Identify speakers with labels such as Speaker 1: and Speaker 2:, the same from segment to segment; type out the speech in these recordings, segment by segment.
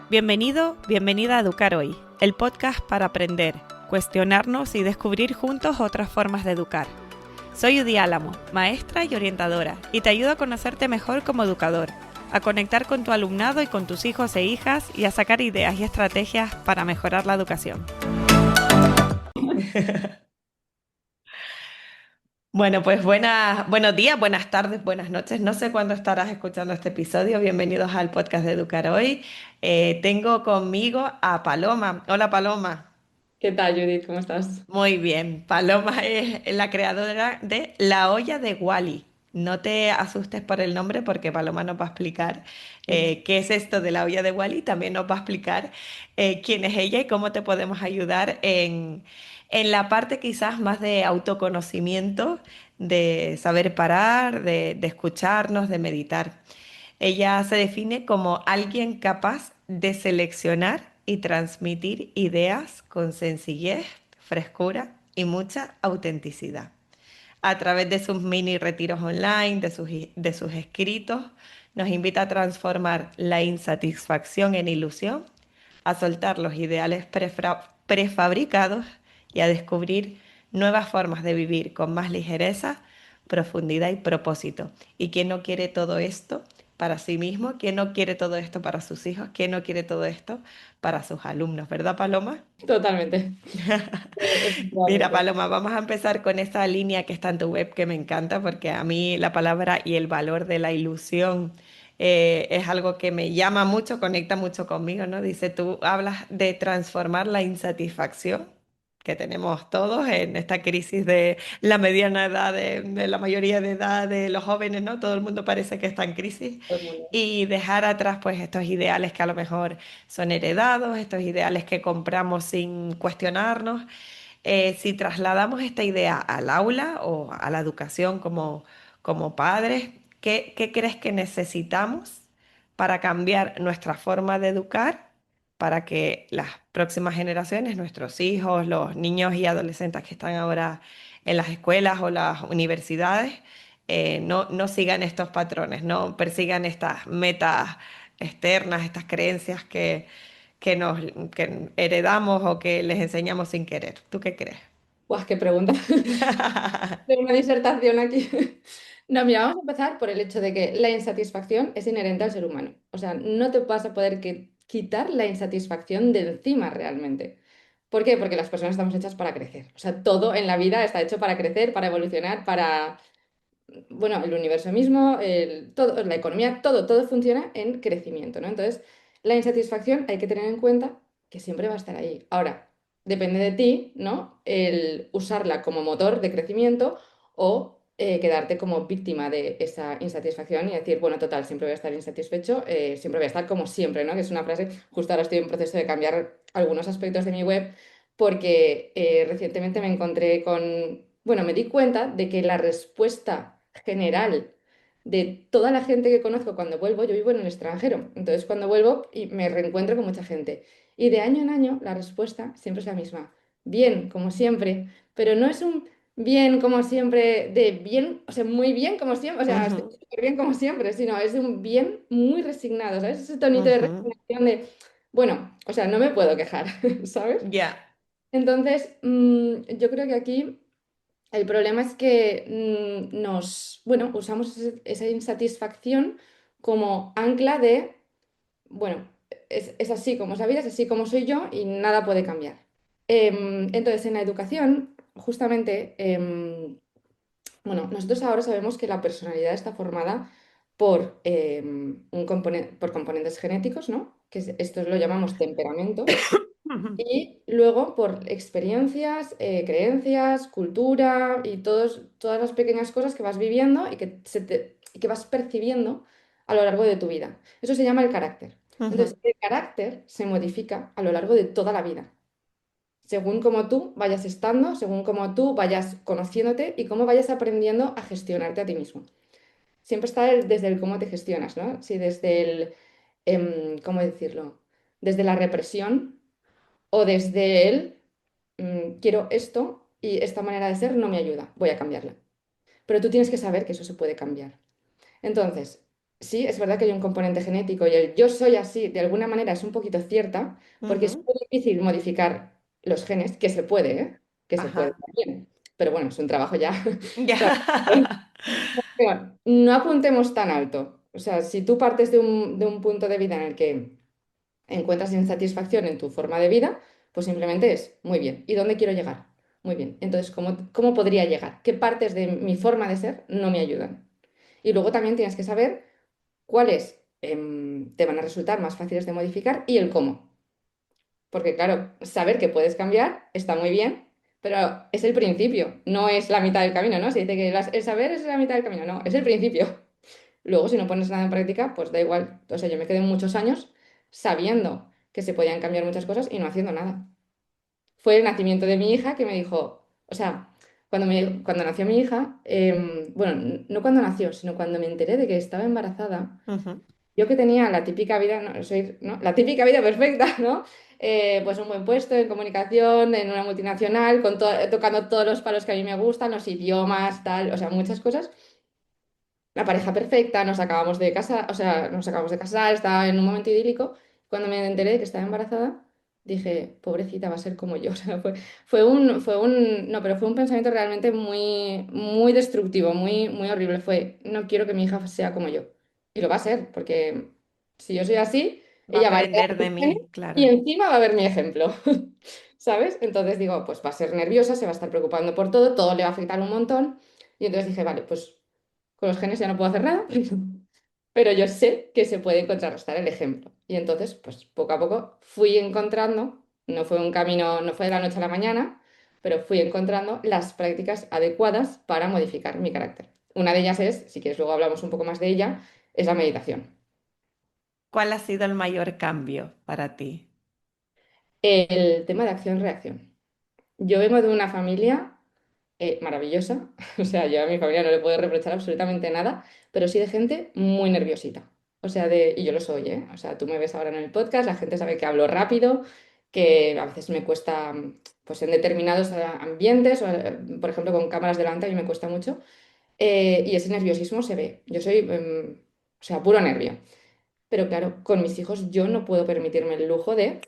Speaker 1: Bienvenido, bienvenida a Educar Hoy, el podcast para aprender, cuestionarnos y descubrir juntos otras formas de educar. Soy Udi Álamo, maestra y orientadora, y te ayudo a conocerte mejor como educador, a conectar con tu alumnado y con tus hijos e hijas y a sacar ideas y estrategias para mejorar la educación. Bueno, pues buenos días, buenas tardes, buenas noches. No sé cuándo estarás escuchando este episodio. Bienvenidos al podcast de Educar Hoy. Tengo conmigo a Paloma. Hola, Paloma.
Speaker 2: ¿Qué tal, Judith? ¿Cómo estás?
Speaker 1: Muy bien. Paloma es la creadora de La Olla de Wally. No te asustes por el nombre porque Paloma nos va a explicar qué es esto de la olla de Wally. También nos va a explicar quién es ella y cómo te podemos ayudar en la parte quizás más de autoconocimiento, de saber parar, de escucharnos, de meditar. Ella se define como alguien capaz de seleccionar y transmitir ideas con sencillez, frescura y mucha autenticidad. A través de sus mini retiros online, de sus escritos, nos invita a transformar la insatisfacción en ilusión, a soltar los ideales prefabricados y a descubrir nuevas formas de vivir con más ligereza, profundidad y propósito. ¿Y quién no quiere todo esto para sí mismo? ¿Quién no quiere todo esto para sus hijos? ¿Quién no quiere todo esto para sus alumnos? ¿Verdad, Paloma?
Speaker 2: Totalmente.
Speaker 1: Mira,
Speaker 2: Efectivamente.
Speaker 1: Paloma, vamos a empezar con esta línea que está en tu web que me encanta porque a mí la palabra y el valor de la ilusión es algo que me llama mucho, conecta mucho conmigo, ¿no? Dice, tú hablas de transformar la insatisfacción que tenemos todos en esta crisis de la mediana edad, de la mayoría de edad de los jóvenes, ¿no? Todo el mundo parece que está en crisis
Speaker 2: Todo el mundo.
Speaker 1: y dejar atrás pues estos ideales que a lo mejor son heredados, estos ideales que compramos sin cuestionarnos. Si trasladamos esta idea al aula o a la educación como padres, ¿qué crees que necesitamos para cambiar nuestra forma de educar para que las próximas generaciones, nuestros hijos, los niños y adolescentes que están ahora en las escuelas o las universidades, no sigan estos patrones, no persigan estas metas externas, estas creencias que que heredamos o que les enseñamos sin querer? ¿Tú qué crees?
Speaker 2: ¡Guau, qué pregunta! Tengo una disertación aquí. No, mira, vamos a empezar por el hecho de que la insatisfacción es inherente al ser humano. O sea, no te vas a poder quitar la insatisfacción de encima realmente. ¿Por qué? Porque las personas estamos hechas para crecer. O sea, todo en la vida está hecho para crecer, para evolucionar, para bueno, el universo mismo, todo, la economía, todo funciona en crecimiento, ¿no? Entonces, la insatisfacción hay que tener en cuenta que siempre va a estar ahí. Ahora, depende de ti, ¿no? El usarla como motor de crecimiento o quedarte como víctima de esa insatisfacción y decir, bueno, total, siempre voy a estar insatisfecho, siempre voy a estar como siempre, ¿no? Que es una frase, justo ahora estoy en proceso de cambiar algunos aspectos de mi web porque recientemente me encontré con, bueno, me di cuenta de que la respuesta general de toda la gente que conozco cuando vuelvo, yo vivo en el extranjero, entonces cuando vuelvo y me reencuentro con mucha gente. Y de año en año la respuesta siempre es la misma. Bien, como siempre, pero no es un bien como siempre de bien, o sea, muy bien como siempre, o sea, estoy
Speaker 1: Ujú,
Speaker 2: súper bien como siempre, sino es de un bien muy resignado, ¿sabes? Ese tonito de
Speaker 1: ujú.
Speaker 2: resignación de, bueno, o sea, no me puedo quejar, ¿sabes?
Speaker 1: Ya.
Speaker 2: Entonces, yo creo que aquí el problema es que bueno, usamos esa insatisfacción como ancla de, bueno, es así como es la vida, es así como soy yo y nada puede cambiar. Entonces, en la educación, justamente, bueno, nosotros ahora sabemos que la personalidad está formada por, por componentes genéticos, ¿no? Esto lo llamamos temperamento.
Speaker 1: Ujú,
Speaker 2: Y luego por experiencias, creencias, cultura y todas las pequeñas cosas que vas viviendo y que vas percibiendo a lo largo de tu vida. Eso se llama el carácter.
Speaker 1: ujú,
Speaker 2: Entonces, el carácter se modifica a lo largo de toda la vida, según cómo tú vayas estando, según cómo tú vayas conociéndote y cómo vayas aprendiendo a gestionarte a ti mismo. Siempre está desde el cómo te gestionas, ¿no? Si desde el, ¿cómo decirlo? Desde la represión o desde el quiero esto y esta manera de ser no me ayuda, voy a cambiarla. Pero tú tienes que saber que eso se puede cambiar. Entonces, sí, es verdad que hay un componente genético y el yo soy así, de alguna manera es un poquito cierta, porque es
Speaker 1: Ujú.
Speaker 2: muy difícil modificar los genes, que se puede, ¿eh? Que se puede
Speaker 1: Ajá.
Speaker 2: también. Pero bueno, es un trabajo ya.
Speaker 1: Ya.
Speaker 2: Pero no apuntemos tan alto. O sea, si tú partes de un punto de vida en el que encuentras insatisfacción en tu forma de vida, pues simplemente es, muy bien, ¿y dónde quiero llegar? Muy bien, entonces, ¿cómo podría llegar? ¿Qué partes de mi forma de ser no me ayudan? Y luego también tienes que saber cuáles te van a resultar más fáciles de modificar y el cómo. Porque claro, saber que puedes cambiar está muy bien, pero es el principio, no es la mitad del camino, ¿no? Se dice que el saber es la mitad del camino, no, es el principio. Luego, si no pones nada en práctica, pues da igual. O sea, yo me quedé muchos años sabiendo que se podían cambiar muchas cosas y no haciendo nada. Fue el nacimiento de mi hija que me dijo, o sea, cuando nació mi hija, bueno, no cuando nació, sino cuando me enteré de que estaba embarazada,
Speaker 1: Ujú.
Speaker 2: yo que tenía la típica vida, no, ¿no? La típica vida perfecta, ¿no? Pues un buen puesto en comunicación, en una multinacional, tocando todos los palos que a mí me gustan, los idiomas, tal, o sea, muchas cosas. La pareja perfecta, nos acabamos de casar, o sea, nos acabamos de casar, estaba en un momento idílico. Cuando me enteré de que estaba embarazada, dije, pobrecita, va a ser como yo. O sea, no, pero fue un pensamiento realmente muy, muy destructivo, muy, muy horrible. Fue, no quiero que mi hija sea como yo. Y lo va a ser, porque si yo soy así,
Speaker 1: Va a
Speaker 2: ella va a
Speaker 1: aprender
Speaker 2: heredar
Speaker 1: de
Speaker 2: mis
Speaker 1: mí,
Speaker 2: genes y
Speaker 1: claro.
Speaker 2: encima va a ver mi ejemplo. ¿Sabes? Entonces digo, pues va a ser nerviosa, se va a estar preocupando por todo, todo le va a afectar un montón. Y entonces dije, vale, pues con los genes ya no puedo hacer nada, pero yo sé que se puede contrarrestar el ejemplo. Y entonces, pues poco a poco fui encontrando, no fue un camino, no fue de la noche a la mañana, pero fui encontrando las prácticas adecuadas para modificar mi carácter. Una de ellas es, si quieres luego hablamos un poco más de ella, es la meditación.
Speaker 1: ¿Cuál ha sido el mayor cambio para ti?
Speaker 2: El tema de acción-reacción. Yo vengo de una familia maravillosa, o sea, yo a mi familia no le puedo reprochar absolutamente nada, pero sí de gente muy nerviosita. O sea, y yo lo soy, ¿eh? O sea, tú me ves ahora en el podcast, la gente sabe que hablo rápido, que a veces me cuesta, pues en determinados ambientes, por ejemplo, con cámaras delante, a mí me cuesta mucho, y ese nerviosismo se ve. Yo soy, o sea, puro nervio. Pero claro, con mis hijos yo no puedo permitirme el lujo de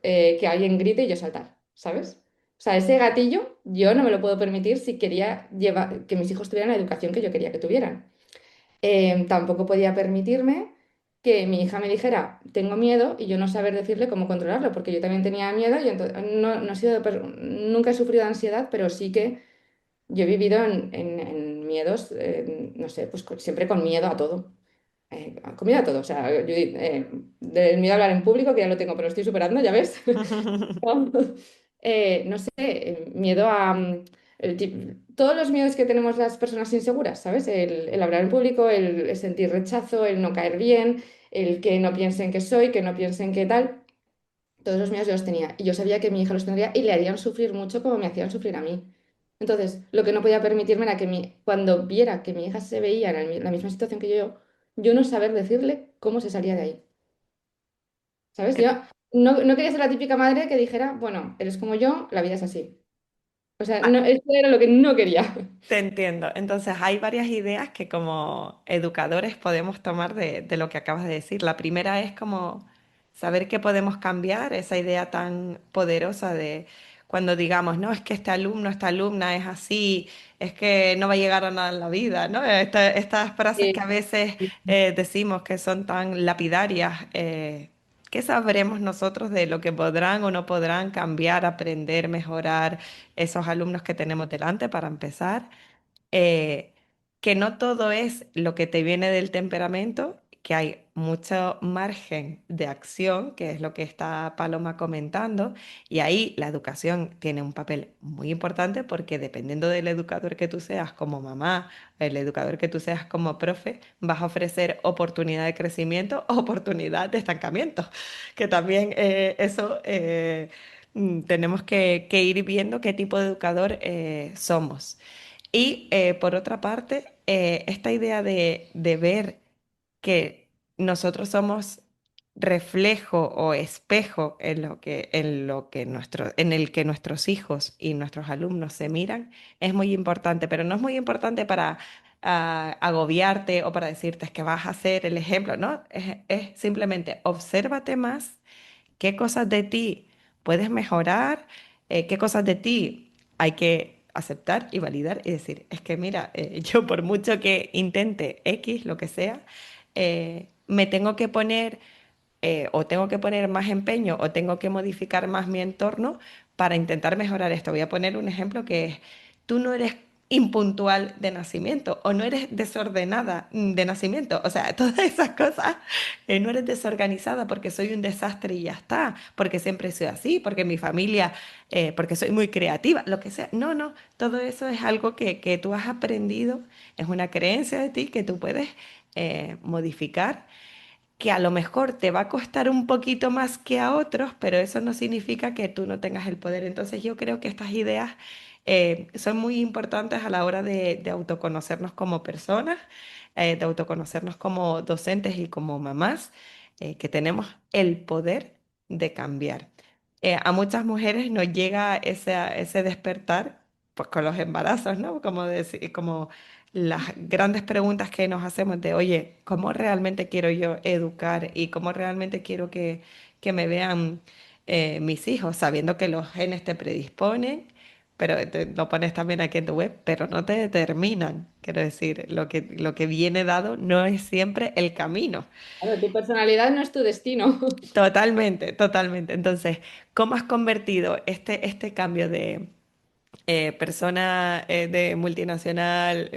Speaker 2: que alguien grite y yo saltar, ¿sabes? O sea, ese gatillo yo no me lo puedo permitir si quería llevar, que mis hijos tuvieran la educación que yo quería que tuvieran. Tampoco podía permitirme que mi hija me dijera, tengo miedo, y yo no saber decirle cómo controlarlo, porque yo también tenía miedo y entonces no he sido, nunca he sufrido de ansiedad, pero sí que yo he vivido en miedos, no sé, pues siempre con miedo a todo. Comida a todo, o sea, Judith, del miedo a hablar en público, que ya lo tengo, pero lo estoy superando, ya ves. No sé, miedo a todos los miedos que tenemos las personas inseguras, ¿sabes? El hablar en público, el sentir rechazo, el no caer bien, el que no piensen que soy, que no piensen que tal. Todos los miedos yo los tenía y yo sabía que mi hija los tendría y le harían sufrir mucho como me hacían sufrir a mí. Entonces, lo que no podía permitirme era que cuando viera que mi hija se veía en la misma situación que yo no saber decirle cómo se salía de ahí. ¿Sabes? Yo no quería ser la típica madre que dijera, bueno, eres como yo, la vida es así. O sea, no, eso era lo que no quería.
Speaker 1: Te entiendo. Entonces, hay varias ideas que como educadores podemos tomar de lo que acabas de decir. La primera es como saber que podemos cambiar esa idea tan poderosa de cuando digamos, no, es que este alumno, esta alumna es así, es que no va a llegar a nada en la vida, ¿no? Estas frases que a veces decimos que son tan lapidarias, ¿qué sabremos nosotros de lo que podrán o no podrán cambiar, aprender, mejorar esos alumnos que tenemos delante para empezar? eh, que no todo es lo que te viene del temperamento, que hay mucho margen de acción, que es lo que está Paloma comentando, y ahí la educación tiene un papel muy importante porque dependiendo del educador que tú seas como mamá, el educador que tú seas como profe, vas a ofrecer oportunidad de crecimiento o oportunidad de estancamiento, que también tenemos que ir viendo qué tipo de educador somos. Y por otra parte, esta idea de ver que nosotros somos reflejo o espejo en el que nuestros hijos y nuestros alumnos se miran, es muy importante, pero no es muy importante para agobiarte o para decirte es que vas a hacer el ejemplo, ¿no? Es simplemente obsérvate más qué cosas de ti puedes mejorar, qué cosas de ti hay que aceptar y validar y decir, es que mira, yo por mucho que intente X, lo que sea, me tengo que poner o tengo que poner más empeño o tengo que modificar más mi entorno para intentar mejorar esto. Voy a poner un ejemplo que es, tú no eres impuntual de nacimiento o no eres desordenada de nacimiento. O sea, todas esas cosas, no eres desorganizada porque soy un desastre y ya está, porque siempre soy así, porque mi familia, porque soy muy creativa, lo que sea. No, no, todo eso es algo que tú has aprendido, es una creencia de ti que tú puedes modificar, que a lo mejor te va a costar un poquito más que a otros, pero eso no significa que tú no tengas el poder. Entonces yo creo que estas ideas son muy importantes a la hora de autoconocernos como personas, de autoconocernos como docentes y como mamás, que tenemos el poder de cambiar. A muchas mujeres nos llega ese despertar pues, con los embarazos, ¿no? Como las grandes preguntas que nos hacemos de, oye, ¿cómo realmente quiero yo educar y cómo realmente quiero que me vean mis hijos, sabiendo que los genes te predisponen, pero lo pones también aquí en tu web, pero no te determinan? Quiero decir, lo que viene dado no es siempre el camino.
Speaker 2: Claro, tu personalidad no es tu destino.
Speaker 1: Totalmente, totalmente. Entonces, ¿cómo has convertido este cambio de persona de multinacional,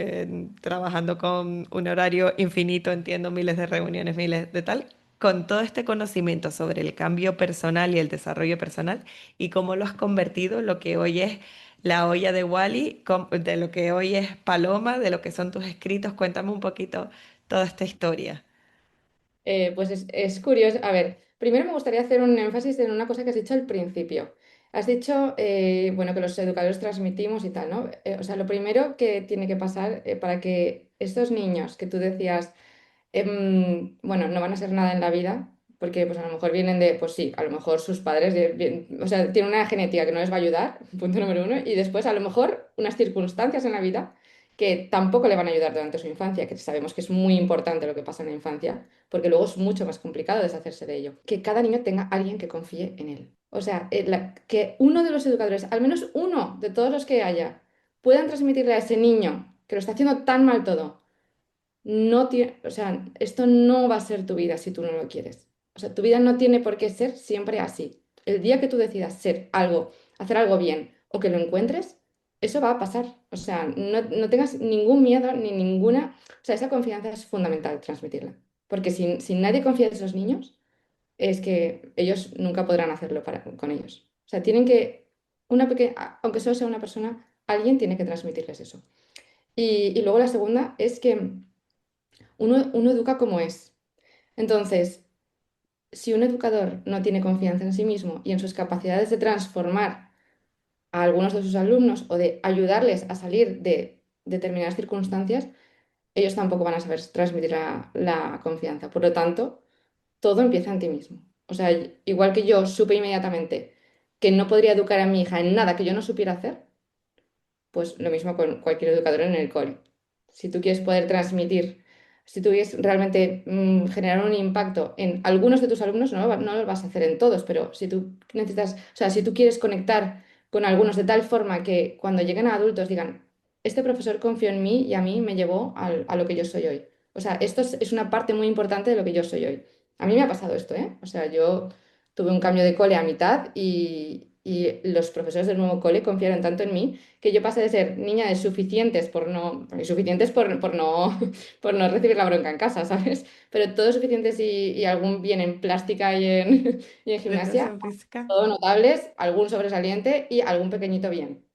Speaker 1: trabajando con un horario infinito, entiendo, miles de reuniones, miles de tal, con todo este conocimiento sobre el cambio personal y el desarrollo personal y cómo lo has convertido en lo que hoy es la olla de Wally, de lo que hoy es Paloma, de lo que son tus escritos? Cuéntame un poquito toda esta historia.
Speaker 2: Pues es curioso. A ver, primero me gustaría hacer un énfasis en una cosa que has dicho al principio. Has dicho, bueno, que los educadores transmitimos y tal, ¿no? O sea, lo primero que tiene que pasar para que estos niños que tú decías, bueno, no van a ser nada en la vida, porque pues a lo mejor vienen de, pues sí, a lo mejor sus padres, o sea, tienen una genética que no les va a ayudar, punto número uno, y después a lo mejor unas circunstancias en la vida que tampoco le van a ayudar durante su infancia, que sabemos que es muy importante lo que pasa en la infancia, porque luego es mucho más complicado deshacerse de ello. Que cada niño tenga alguien que confíe en él. O sea, que uno de los educadores, al menos uno de todos los que haya, puedan transmitirle a ese niño que lo está haciendo tan mal todo, no tiene, o sea, esto no va a ser tu vida si tú no lo quieres. O sea, tu vida no tiene por qué ser siempre así. El día que tú decidas ser algo, hacer algo bien o que lo encuentres, eso va a pasar. O sea, no tengas ningún miedo ni ninguna... O sea, esa confianza es fundamental transmitirla. Porque si nadie confía en esos niños, es que ellos nunca podrán hacerlo con ellos. O sea, tienen que, una pequeña, aunque solo sea una persona, alguien tiene que transmitirles eso. Y luego la segunda es que uno educa como es. Entonces, si un educador no tiene confianza en sí mismo y en sus capacidades de transformar a algunos de sus alumnos o de ayudarles a salir de determinadas circunstancias, ellos tampoco van a saber transmitir la confianza. Por lo tanto, todo empieza en ti mismo. O sea, igual que yo supe inmediatamente que no podría educar a mi hija en nada que yo no supiera hacer, pues lo mismo con cualquier educador en el cole. Si tú quieres poder transmitir, si tú quieres realmente generar un impacto en algunos de tus alumnos, no lo vas a hacer en todos, pero si tú necesitas, o sea, si tú quieres conectar con algunos de tal forma que cuando lleguen a adultos digan, este profesor confió en mí y a mí me llevó a lo que yo soy hoy. O sea, esto es una parte muy importante de lo que yo soy hoy. A mí me ha pasado esto, ¿eh? O sea, yo tuve un cambio de cole a mitad y los profesores del nuevo cole confiaron tanto en mí que yo pasé de ser niña de suficientes insuficientes por no, por no recibir la bronca en casa, ¿sabes? Pero todos suficientes y algún bien en plástica y en
Speaker 1: ¿De
Speaker 2: gimnasia,
Speaker 1: educación física?
Speaker 2: todos notables, algún sobresaliente y algún pequeñito bien,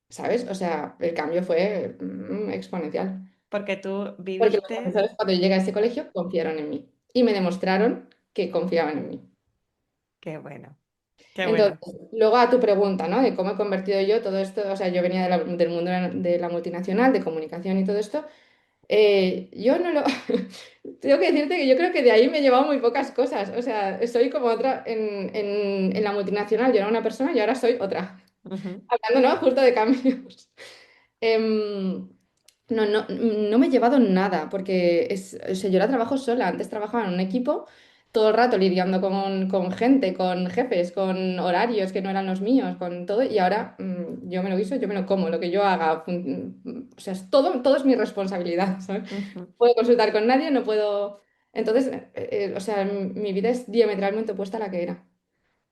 Speaker 2: ¿sabes? O sea, el cambio fue exponencial.
Speaker 1: Porque tú
Speaker 2: Porque los
Speaker 1: viviste,
Speaker 2: profesores cuando yo llegué a ese colegio confiaron en mí y me demostraron que confiaban en mí.
Speaker 1: qué bueno, qué
Speaker 2: Entonces,
Speaker 1: bueno.
Speaker 2: luego a tu pregunta, ¿no? De cómo he convertido yo todo esto, o sea, yo venía del mundo de la multinacional, de comunicación y todo esto. Yo no lo... Tengo que decirte que yo creo que de ahí me he llevado muy pocas cosas. O sea, soy como otra en la multinacional. Yo era una persona y ahora soy otra.
Speaker 1: Ujú.
Speaker 2: Hablando, ¿no? Justo de cambios. Em, no me he llevado nada, porque o sea, yo la trabajo sola. Antes trabajaba en un equipo todo el rato lidiando con gente, con jefes, con horarios que no eran los míos, con todo, y ahora yo me lo guiso, yo me lo como, lo que yo haga. O sea, todo es mi responsabilidad, ¿sabes? No
Speaker 1: Ujú.
Speaker 2: puedo consultar con nadie, no puedo. Entonces, o sea, mi vida es diametralmente opuesta a la que era.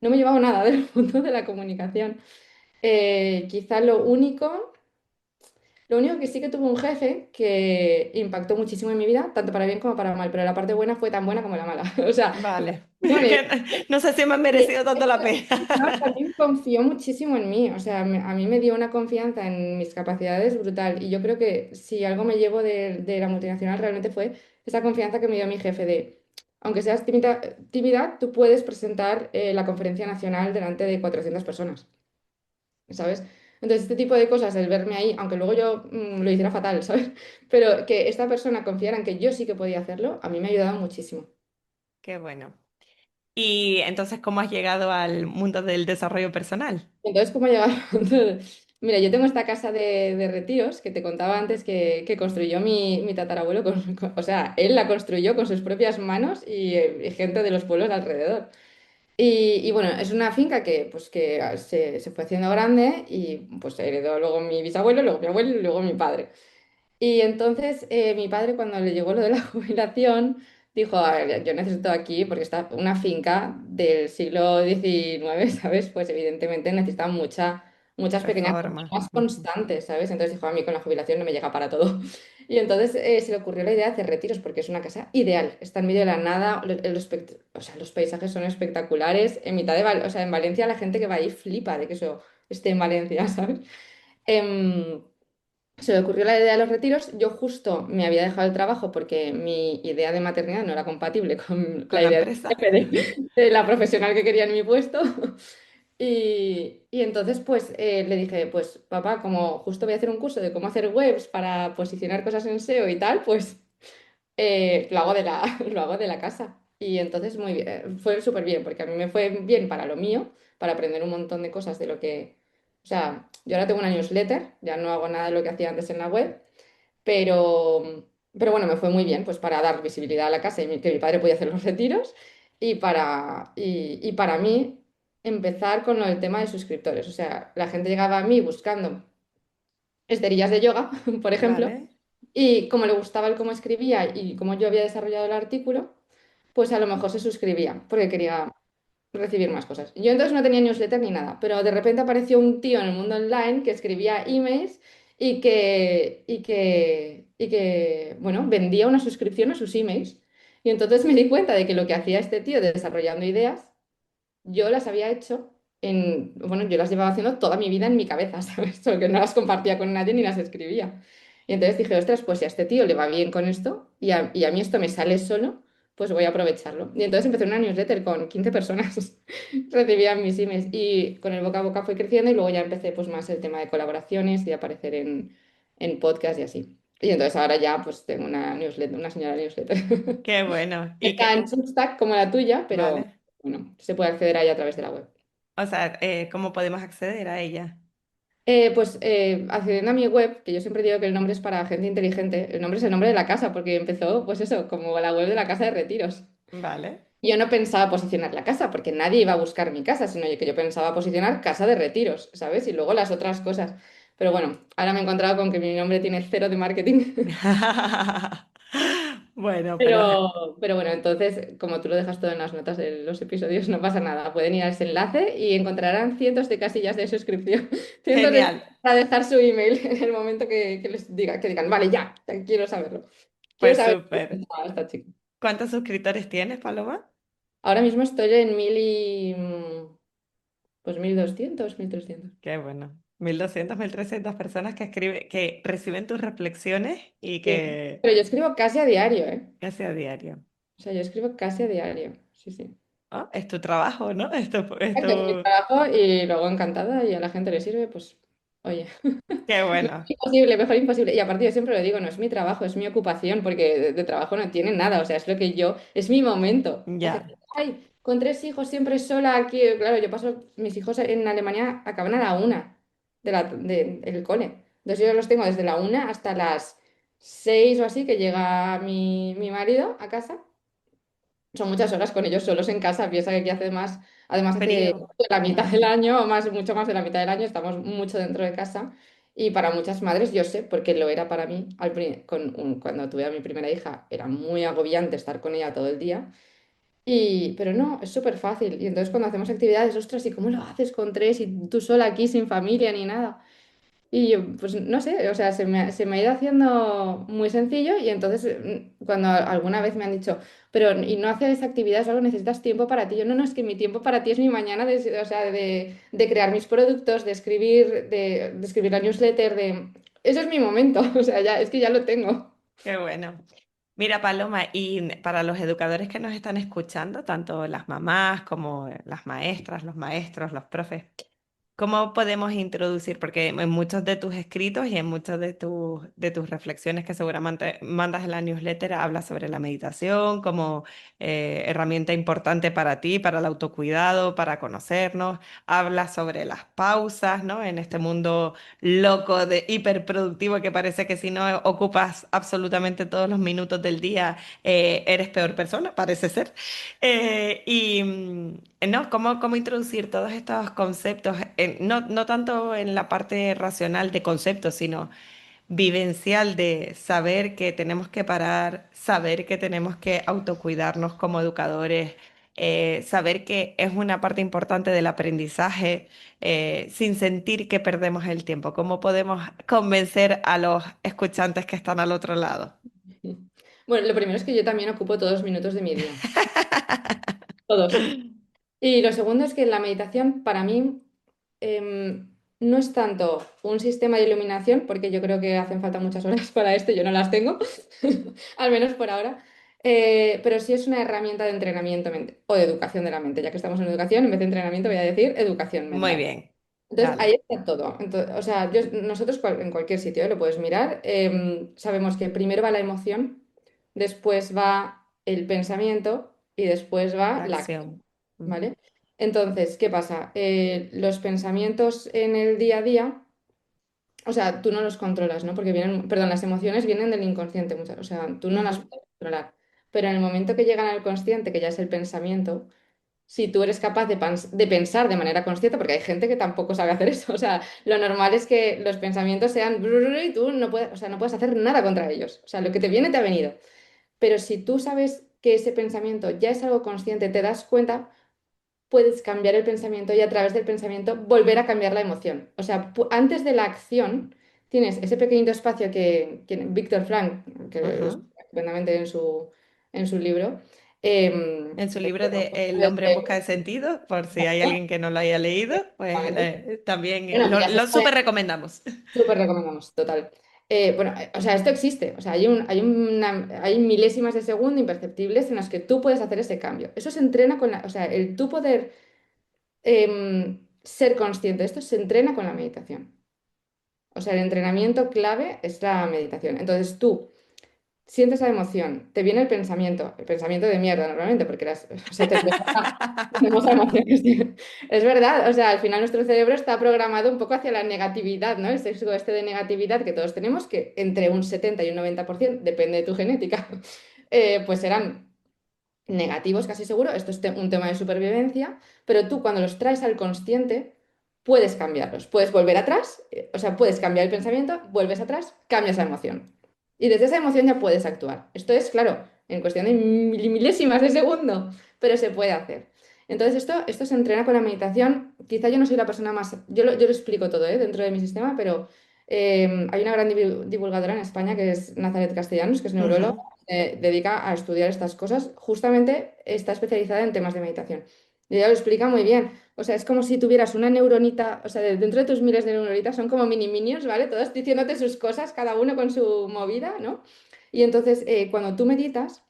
Speaker 2: No me he llevado nada del mundo de la comunicación. Quizá lo único que sí que tuve un jefe que impactó muchísimo en mi vida, tanto para bien como para mal, pero la parte buena fue tan buena como la mala. O sea,
Speaker 1: Vale.
Speaker 2: no,
Speaker 1: Que no sé si me han merecido tanto la pena.
Speaker 2: también confió muchísimo en mí. O sea, a mí me dio una confianza en mis capacidades brutal. Y yo creo que si algo me llevo de la multinacional realmente fue esa confianza que me dio mi jefe de, aunque seas tímida, tímida, tú puedes presentar la conferencia nacional delante de 400 personas. ¿Sabes? Entonces, este tipo de cosas, el verme ahí, aunque luego yo lo hiciera fatal, ¿sabes? Pero que esta persona confiara en que yo sí que podía hacerlo, a mí me ha ayudado muchísimo.
Speaker 1: Qué bueno. Y entonces, ¿cómo has llegado al mundo del desarrollo personal?
Speaker 2: Entonces, ¿cómo llegar? Mira, yo tengo esta casa de retiros que te contaba antes que construyó mi tatarabuelo, o sea, él la construyó con sus propias manos y gente de los pueblos de alrededor. Y bueno, es una finca que se fue haciendo grande y pues heredó luego mi bisabuelo, luego mi abuelo y luego mi padre. Y entonces mi padre cuando le llegó lo de la jubilación dijo, "A ver, yo necesito aquí, porque está una finca del siglo XIX, ¿sabes? Pues evidentemente necesita muchas pequeñas
Speaker 1: Reforma.
Speaker 2: reformas
Speaker 1: Ujú.
Speaker 2: constantes, ¿sabes? Entonces dijo, a mí con la jubilación no me llega para todo". Y entonces se le ocurrió la idea de hacer retiros, porque es una casa ideal, está en medio de la nada, o sea, los paisajes son espectaculares, en mitad o sea, en Valencia la gente que va ahí flipa de que eso esté en Valencia, ¿sabes? Em, Se me ocurrió la idea de los retiros. Yo justo me había dejado el trabajo porque mi idea de maternidad no era compatible con
Speaker 1: ¿Con
Speaker 2: la
Speaker 1: la
Speaker 2: idea
Speaker 1: empresa?
Speaker 2: de la profesional que quería en mi puesto. Y entonces pues le dije, pues papá, como justo voy a hacer un curso de cómo hacer webs para posicionar cosas en SEO y tal, pues lo hago lo hago de la casa. Y entonces muy bien, fue súper bien, porque a mí me fue bien para lo mío, para aprender un montón de cosas de lo que... O sea, yo ahora tengo una newsletter, ya no hago nada de lo que hacía antes en la web, pero bueno, me fue muy bien, pues para dar visibilidad a la casa y que mi padre podía hacer los retiros y para mí empezar con el tema de suscriptores. O sea, la gente llegaba a mí buscando esterillas de yoga, por ejemplo,
Speaker 1: Vale.
Speaker 2: y como le gustaba el cómo escribía y cómo yo había desarrollado el artículo, pues a lo mejor se suscribía porque quería recibir más cosas. Yo entonces no tenía newsletter ni nada, pero de repente apareció un tío en el mundo online que escribía emails bueno, vendía una suscripción a sus emails. Y entonces me di cuenta de que lo que hacía este tío desarrollando ideas yo las había hecho bueno, yo las llevaba haciendo toda mi vida en mi cabeza, ¿sabes? Solo que no las compartía con nadie ni las escribía. Y entonces dije, ostras, pues si a este tío le va bien con esto y a mí esto me sale solo, pues voy a aprovecharlo. Y entonces empecé una newsletter con 15 personas, recibían mis emails y con el boca a boca fue creciendo y luego ya empecé pues más el tema de colaboraciones y aparecer en podcast y así. Y entonces ahora ya pues tengo una newsletter, una señora newsletter.
Speaker 1: Qué bueno. Y
Speaker 2: Está en
Speaker 1: que,
Speaker 2: Substack como la tuya, pero
Speaker 1: vale.
Speaker 2: bueno, se puede acceder ahí a través de la web.
Speaker 1: O sea, ¿cómo podemos acceder a ella?
Speaker 2: Pues accediendo a mi web, que yo siempre digo que el nombre es para gente inteligente, el nombre es el nombre de la casa, porque empezó, pues eso, como la web de la casa de retiros.
Speaker 1: Vale.
Speaker 2: Yo no pensaba posicionar la casa, porque nadie iba a buscar mi casa, sino que yo pensaba posicionar casa de retiros, ¿sabes? Y luego las otras cosas. Pero bueno, ahora me he encontrado con que mi nombre tiene cero de marketing.
Speaker 1: Bueno, pero
Speaker 2: Pero bueno, entonces, como tú lo dejas todo en las notas de los episodios, no pasa nada. Pueden ir a ese enlace y encontrarán cientos de casillas de suscripción, cientos de
Speaker 1: genial.
Speaker 2: para dejar su email en el momento que les diga, que digan, vale, ya quiero saberlo. Quiero
Speaker 1: Pues
Speaker 2: saber
Speaker 1: súper.
Speaker 2: a esta chica.
Speaker 1: ¿Cuántos suscriptores tienes, Paloma?
Speaker 2: Ahora mismo estoy en pues 1200, 1300.
Speaker 1: Qué bueno. 1200, 1300 personas que escriben, que reciben tus reflexiones y
Speaker 2: Sí.
Speaker 1: que
Speaker 2: Pero yo escribo casi a diario, ¿eh?
Speaker 1: casi a diario.
Speaker 2: O sea, yo escribo casi a diario. Sí, sí.
Speaker 1: Ah, es tu trabajo, ¿no?
Speaker 2: Exacto, es mi trabajo y luego encantada y a la gente le sirve, pues, oye.
Speaker 1: Qué bueno.
Speaker 2: Imposible, mejor imposible. Y aparte yo siempre lo digo, no es mi trabajo, es mi ocupación, porque de trabajo no tiene nada, o sea, es lo que yo, es mi momento. Hay gente,
Speaker 1: Ya.
Speaker 2: ay, con 3 hijos siempre sola aquí. Claro, yo paso, mis hijos en Alemania acaban a la 1 del cole. Entonces yo los tengo desde la 1 hasta las 6 o así que llega mi marido a casa. Son muchas horas con ellos solos en casa, piensa que aquí hace más, además hace
Speaker 1: Frío.
Speaker 2: la mitad del año, o más, mucho más de la mitad del año, estamos mucho dentro de casa. Y para muchas madres, yo sé, porque lo era para mí, cuando tuve a mi primera hija, era muy agobiante estar con ella todo el día. Pero no, es súper fácil. Y entonces cuando hacemos actividades, ostras, ¿y cómo lo haces con tres y tú sola aquí sin familia ni nada? Y yo, pues no sé, o sea, se me ha ido haciendo muy sencillo y entonces cuando alguna vez me han dicho, pero ¿y no haces actividades o algo? ¿Necesitas tiempo para ti? Yo, no, no, es que mi tiempo para ti es mi mañana, o sea, de crear mis productos, de escribir la newsletter, de... Eso es mi momento, o sea, ya, es que ya lo tengo.
Speaker 1: Qué bueno. Mira, Paloma, y para los educadores que nos están escuchando, tanto las mamás como las maestras, los maestros, los profes, ¿cómo podemos introducir? Porque en muchos de tus escritos y en muchas de tus reflexiones que seguramente mandas en la newsletter hablas sobre la meditación como herramienta importante para ti, para el autocuidado, para conocernos. Hablas sobre las pausas, ¿no? En este mundo loco de hiperproductivo que parece que si no ocupas absolutamente todos los minutos del día, eres peor persona, parece ser. ¿No? ¿Cómo introducir todos estos conceptos, no tanto en la parte racional de conceptos, sino vivencial de saber que tenemos que parar, saber que tenemos que autocuidarnos como educadores, saber que es una parte importante del aprendizaje, sin sentir que perdemos el tiempo? ¿Cómo podemos convencer a los escuchantes que están al otro lado?
Speaker 2: Bueno, lo primero es que yo también ocupo todos los minutos de mi día, todos. Y lo segundo es que la meditación para mí no es tanto un sistema de iluminación, porque yo creo que hacen falta muchas horas para esto, yo no las tengo, al menos por ahora, pero sí es una herramienta de entrenamiento o de educación de la mente. Ya que estamos en educación, en vez de entrenamiento voy a decir educación
Speaker 1: Muy
Speaker 2: mental.
Speaker 1: bien,
Speaker 2: Entonces, ahí
Speaker 1: dale.
Speaker 2: está todo. Entonces, o sea, nosotros en cualquier sitio lo puedes mirar. Sabemos que primero va la emoción, después va el pensamiento y después va
Speaker 1: La
Speaker 2: la acción,
Speaker 1: acción. Ujú.
Speaker 2: ¿vale? Entonces, ¿qué pasa? Los pensamientos en el día a día, o sea, tú no los controlas, ¿no? Porque vienen, perdón, las emociones vienen del inconsciente, o sea, tú no las
Speaker 1: Ujú.
Speaker 2: puedes controlar. Pero en el momento que llegan al consciente, que ya es el pensamiento, si tú eres capaz de pensar de manera consciente, porque hay gente que tampoco sabe hacer eso, o sea, lo normal es que los pensamientos sean y tú no puedes, o sea, no puedes hacer nada contra ellos, o sea, lo que te viene te ha venido. Pero si tú sabes que ese pensamiento ya es algo consciente, te das cuenta, puedes cambiar el pensamiento y a través del pensamiento volver a cambiar la emoción. O sea, antes de la acción tienes ese pequeñito espacio que Víctor Frank, que lo
Speaker 1: Ujú.
Speaker 2: explica estupendamente en su libro,
Speaker 1: En su libro de El hombre en busca de sentido, por si hay alguien que no lo haya leído, pues también
Speaker 2: bueno, ya se
Speaker 1: lo
Speaker 2: sabe.
Speaker 1: súper recomendamos.
Speaker 2: Súper recomendamos, total. Bueno, o sea, esto existe. O sea, hay milésimas de segundo imperceptibles en las que tú puedes hacer ese cambio. Eso se entrena o sea, el tú poder ser consciente de esto se entrena con la meditación. O sea, el entrenamiento clave es la meditación. Entonces tú sientes la emoción, te viene el pensamiento de mierda normalmente, porque o sea, tenemos emociones. Es verdad, o sea, al final nuestro cerebro está programado un poco hacia la negatividad, ¿no? El sesgo este de negatividad que todos tenemos, que entre un 70 y un 90%, depende de tu genética, pues serán negativos casi seguro. Esto es un tema de supervivencia, pero tú cuando los traes al consciente, puedes cambiarlos. Puedes volver atrás, o sea, puedes cambiar el pensamiento, vuelves atrás, cambias la emoción. Y desde esa emoción ya puedes actuar. Esto es, claro, en cuestión de milésimas de segundo, pero se puede hacer. Entonces, esto se entrena con la meditación. Quizá yo no soy la persona más... Yo lo explico todo, dentro de mi sistema, pero hay una gran divulgadora en España que es Nazaret Castellanos, que es neuróloga,
Speaker 1: Ujú.
Speaker 2: dedica a estudiar estas cosas. Justamente está especializada en temas de meditación. Y ella lo explica muy bien. O sea, es como si tuvieras una neuronita, o sea, dentro de tus miles de neuronitas son como mini minions, ¿vale? Todos diciéndote sus cosas, cada uno con su movida, ¿no? Y entonces, cuando tú meditas,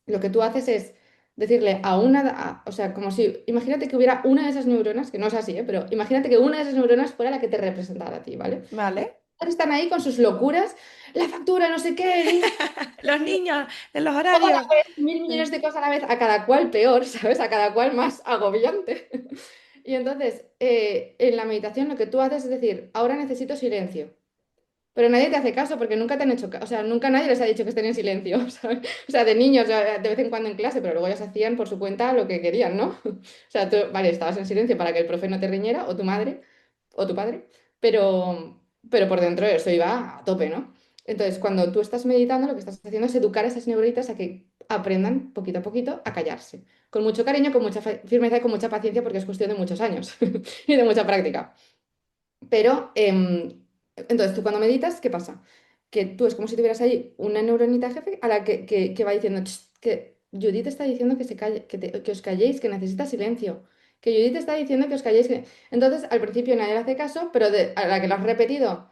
Speaker 2: lo que tú haces es decirle o sea, como si, imagínate que hubiera una de esas neuronas, que no es así, pero imagínate que una de esas neuronas fuera la que te representara a ti, ¿vale?
Speaker 1: ¿Vale?
Speaker 2: Están ahí con sus locuras, la factura, no sé qué, el niño,
Speaker 1: Los niños, en los
Speaker 2: todo a la
Speaker 1: horarios.
Speaker 2: vez, mil millones de cosas a la vez, a cada cual peor, ¿sabes? A cada cual más agobiante. Y entonces, en la meditación lo que tú haces es decir, ahora necesito silencio. Pero nadie te hace caso porque nunca te han hecho caso, o sea, nunca nadie les ha dicho que estén en silencio, ¿sabes? O sea, de niños, de vez en cuando en clase, pero luego ellos hacían por su cuenta lo que querían, ¿no? O sea, tú, vale, estabas en silencio para que el profe no te riñera, o tu madre, o tu padre, pero por dentro eso iba a tope, ¿no? Entonces, cuando tú estás meditando, lo que estás haciendo es educar a esas neuronitas a que aprendan poquito a poquito a callarse. Con mucho cariño, con mucha firmeza y con mucha paciencia, porque es cuestión de muchos años y de mucha práctica. Pero, entonces, tú cuando meditas, ¿qué pasa? Que tú es como si tuvieras ahí una neuronita jefe a la que va diciendo, "Ch, que Judith está diciendo que se calle, que os calléis, que necesita silencio. Que Judith está diciendo que os calléis. Entonces, al principio nadie le hace caso, pero a la que lo has repetido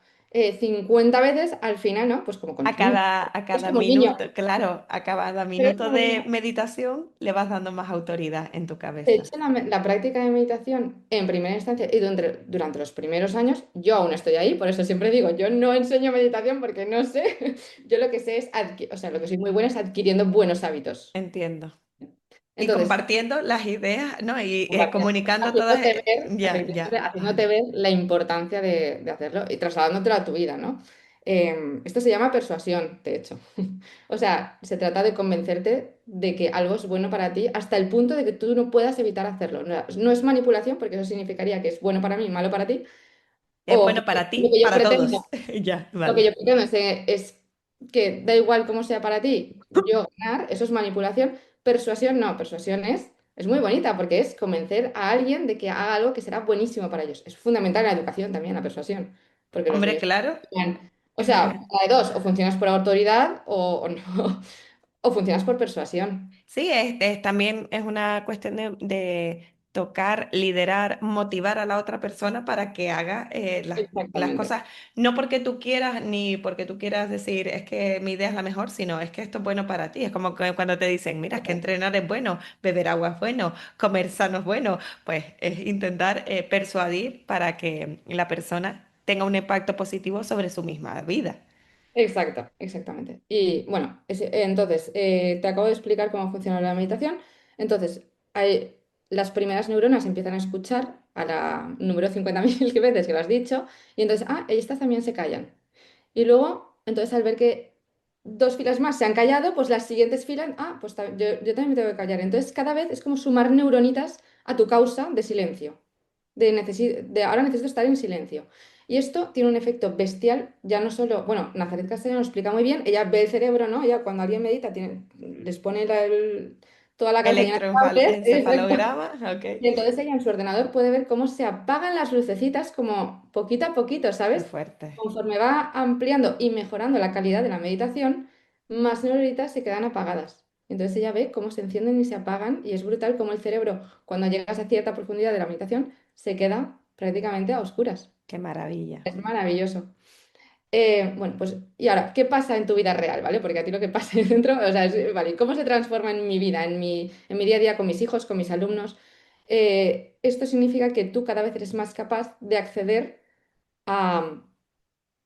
Speaker 2: 50 veces, al final, ¿no? Pues como con los niños.
Speaker 1: A
Speaker 2: Es
Speaker 1: cada
Speaker 2: como un niño.
Speaker 1: minuto, claro, a cada
Speaker 2: Pero es
Speaker 1: minuto
Speaker 2: como un
Speaker 1: de
Speaker 2: niño.
Speaker 1: meditación le vas dando más autoridad en tu
Speaker 2: De
Speaker 1: cabeza.
Speaker 2: hecho, la práctica de meditación en primera instancia y durante los primeros años, yo aún estoy ahí, por eso siempre digo, yo no enseño meditación porque no sé, yo lo que sé es, o sea, lo que soy muy buena es adquiriendo buenos hábitos.
Speaker 1: Entiendo. Y
Speaker 2: Entonces,
Speaker 1: compartiendo las ideas, ¿no? Y
Speaker 2: compartiendo,
Speaker 1: comunicando todas,
Speaker 2: haciéndote ver,
Speaker 1: ya,
Speaker 2: efectivamente,
Speaker 1: ya,
Speaker 2: haciéndote
Speaker 1: vale.
Speaker 2: ver la importancia de hacerlo y trasladándotelo a tu vida, ¿no? Esto se llama persuasión, de hecho. O sea, se trata de convencerte de que algo es bueno para ti hasta el punto de que tú no puedas evitar hacerlo. No, no es manipulación, porque eso significaría que es bueno para mí y malo para ti,
Speaker 1: Es
Speaker 2: o
Speaker 1: bueno para
Speaker 2: lo
Speaker 1: ti,
Speaker 2: que yo
Speaker 1: para todos.
Speaker 2: pretendo,
Speaker 1: Ya,
Speaker 2: lo que
Speaker 1: vale.
Speaker 2: yo pretendo es que da igual cómo sea para ti, yo ganar, eso es manipulación. Persuasión no, persuasión es muy bonita porque es convencer a alguien de que haga algo que será buenísimo para ellos. Es fundamental en la educación también, la persuasión, porque los
Speaker 1: Hombre,
Speaker 2: niños...
Speaker 1: claro.
Speaker 2: O sea, una de dos, o funcionas por autoridad o no, o funcionas por persuasión.
Speaker 1: Sí, también es una cuestión de tocar, liderar, motivar a la otra persona para que haga las
Speaker 2: Exactamente.
Speaker 1: cosas, no porque tú quieras ni porque tú quieras decir es que mi idea es la mejor, sino es que esto es bueno para ti. Es como que cuando te dicen, mira, es que entrenar es bueno, beber agua es bueno, comer sano es bueno, pues es intentar persuadir para que la persona tenga un impacto positivo sobre su misma vida.
Speaker 2: Exacto, exactamente. Y bueno, entonces, te acabo de explicar cómo funciona la meditación. Entonces, las primeras neuronas empiezan a escuchar a la número 50.000 veces que lo has dicho, y entonces, estas también se callan. Y luego, entonces, al ver que dos filas más se han callado, pues las siguientes filas, pues yo también me tengo que callar. Entonces, cada vez es como sumar neuronitas a tu causa de silencio, de ahora necesito estar en silencio. Y esto tiene un efecto bestial, ya no solo, bueno, Nazaret Castellano lo explica muy bien, ella ve el cerebro, ¿no? Ella cuando alguien medita les pone toda la cabeza llena de cables, exacto.
Speaker 1: Electroencefalograma, ok.
Speaker 2: Y entonces ella en su ordenador puede ver cómo se apagan las lucecitas como poquito a poquito,
Speaker 1: Qué
Speaker 2: ¿sabes?
Speaker 1: fuerte.
Speaker 2: Conforme va ampliando y mejorando la calidad de la meditación, más neuronitas se quedan apagadas. Entonces ella ve cómo se encienden y se apagan y es brutal cómo el cerebro, cuando llegas a cierta profundidad de la meditación, se queda prácticamente a oscuras.
Speaker 1: Qué maravilla.
Speaker 2: Es maravilloso. Bueno, pues, y ahora, ¿qué pasa en tu vida real, ¿vale? Porque a ti lo que pasa ahí dentro, o sea, vale, ¿cómo se transforma en mi vida, en mi día a día con mis hijos, con mis alumnos? Esto significa que tú cada vez eres más capaz de acceder a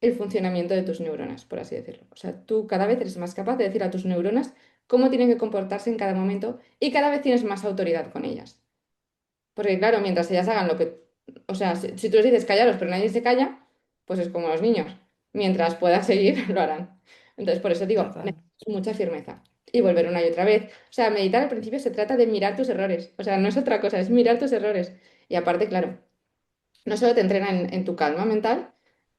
Speaker 2: el funcionamiento de tus neuronas, por así decirlo. O sea, tú cada vez eres más capaz de decir a tus neuronas cómo tienen que comportarse en cada momento y cada vez tienes más autoridad con ellas. Porque claro, mientras ellas hagan lo que, o sea, si tú les dices callaros, pero nadie se calla, pues es como los niños. Mientras puedan seguir, lo harán. Entonces, por eso digo,
Speaker 1: Total.
Speaker 2: necesitas mucha firmeza. Y volver una y otra vez. O sea, meditar al principio se trata de mirar tus errores. O sea, no es otra cosa, es mirar tus errores. Y aparte, claro, no solo te entrena en tu calma mental,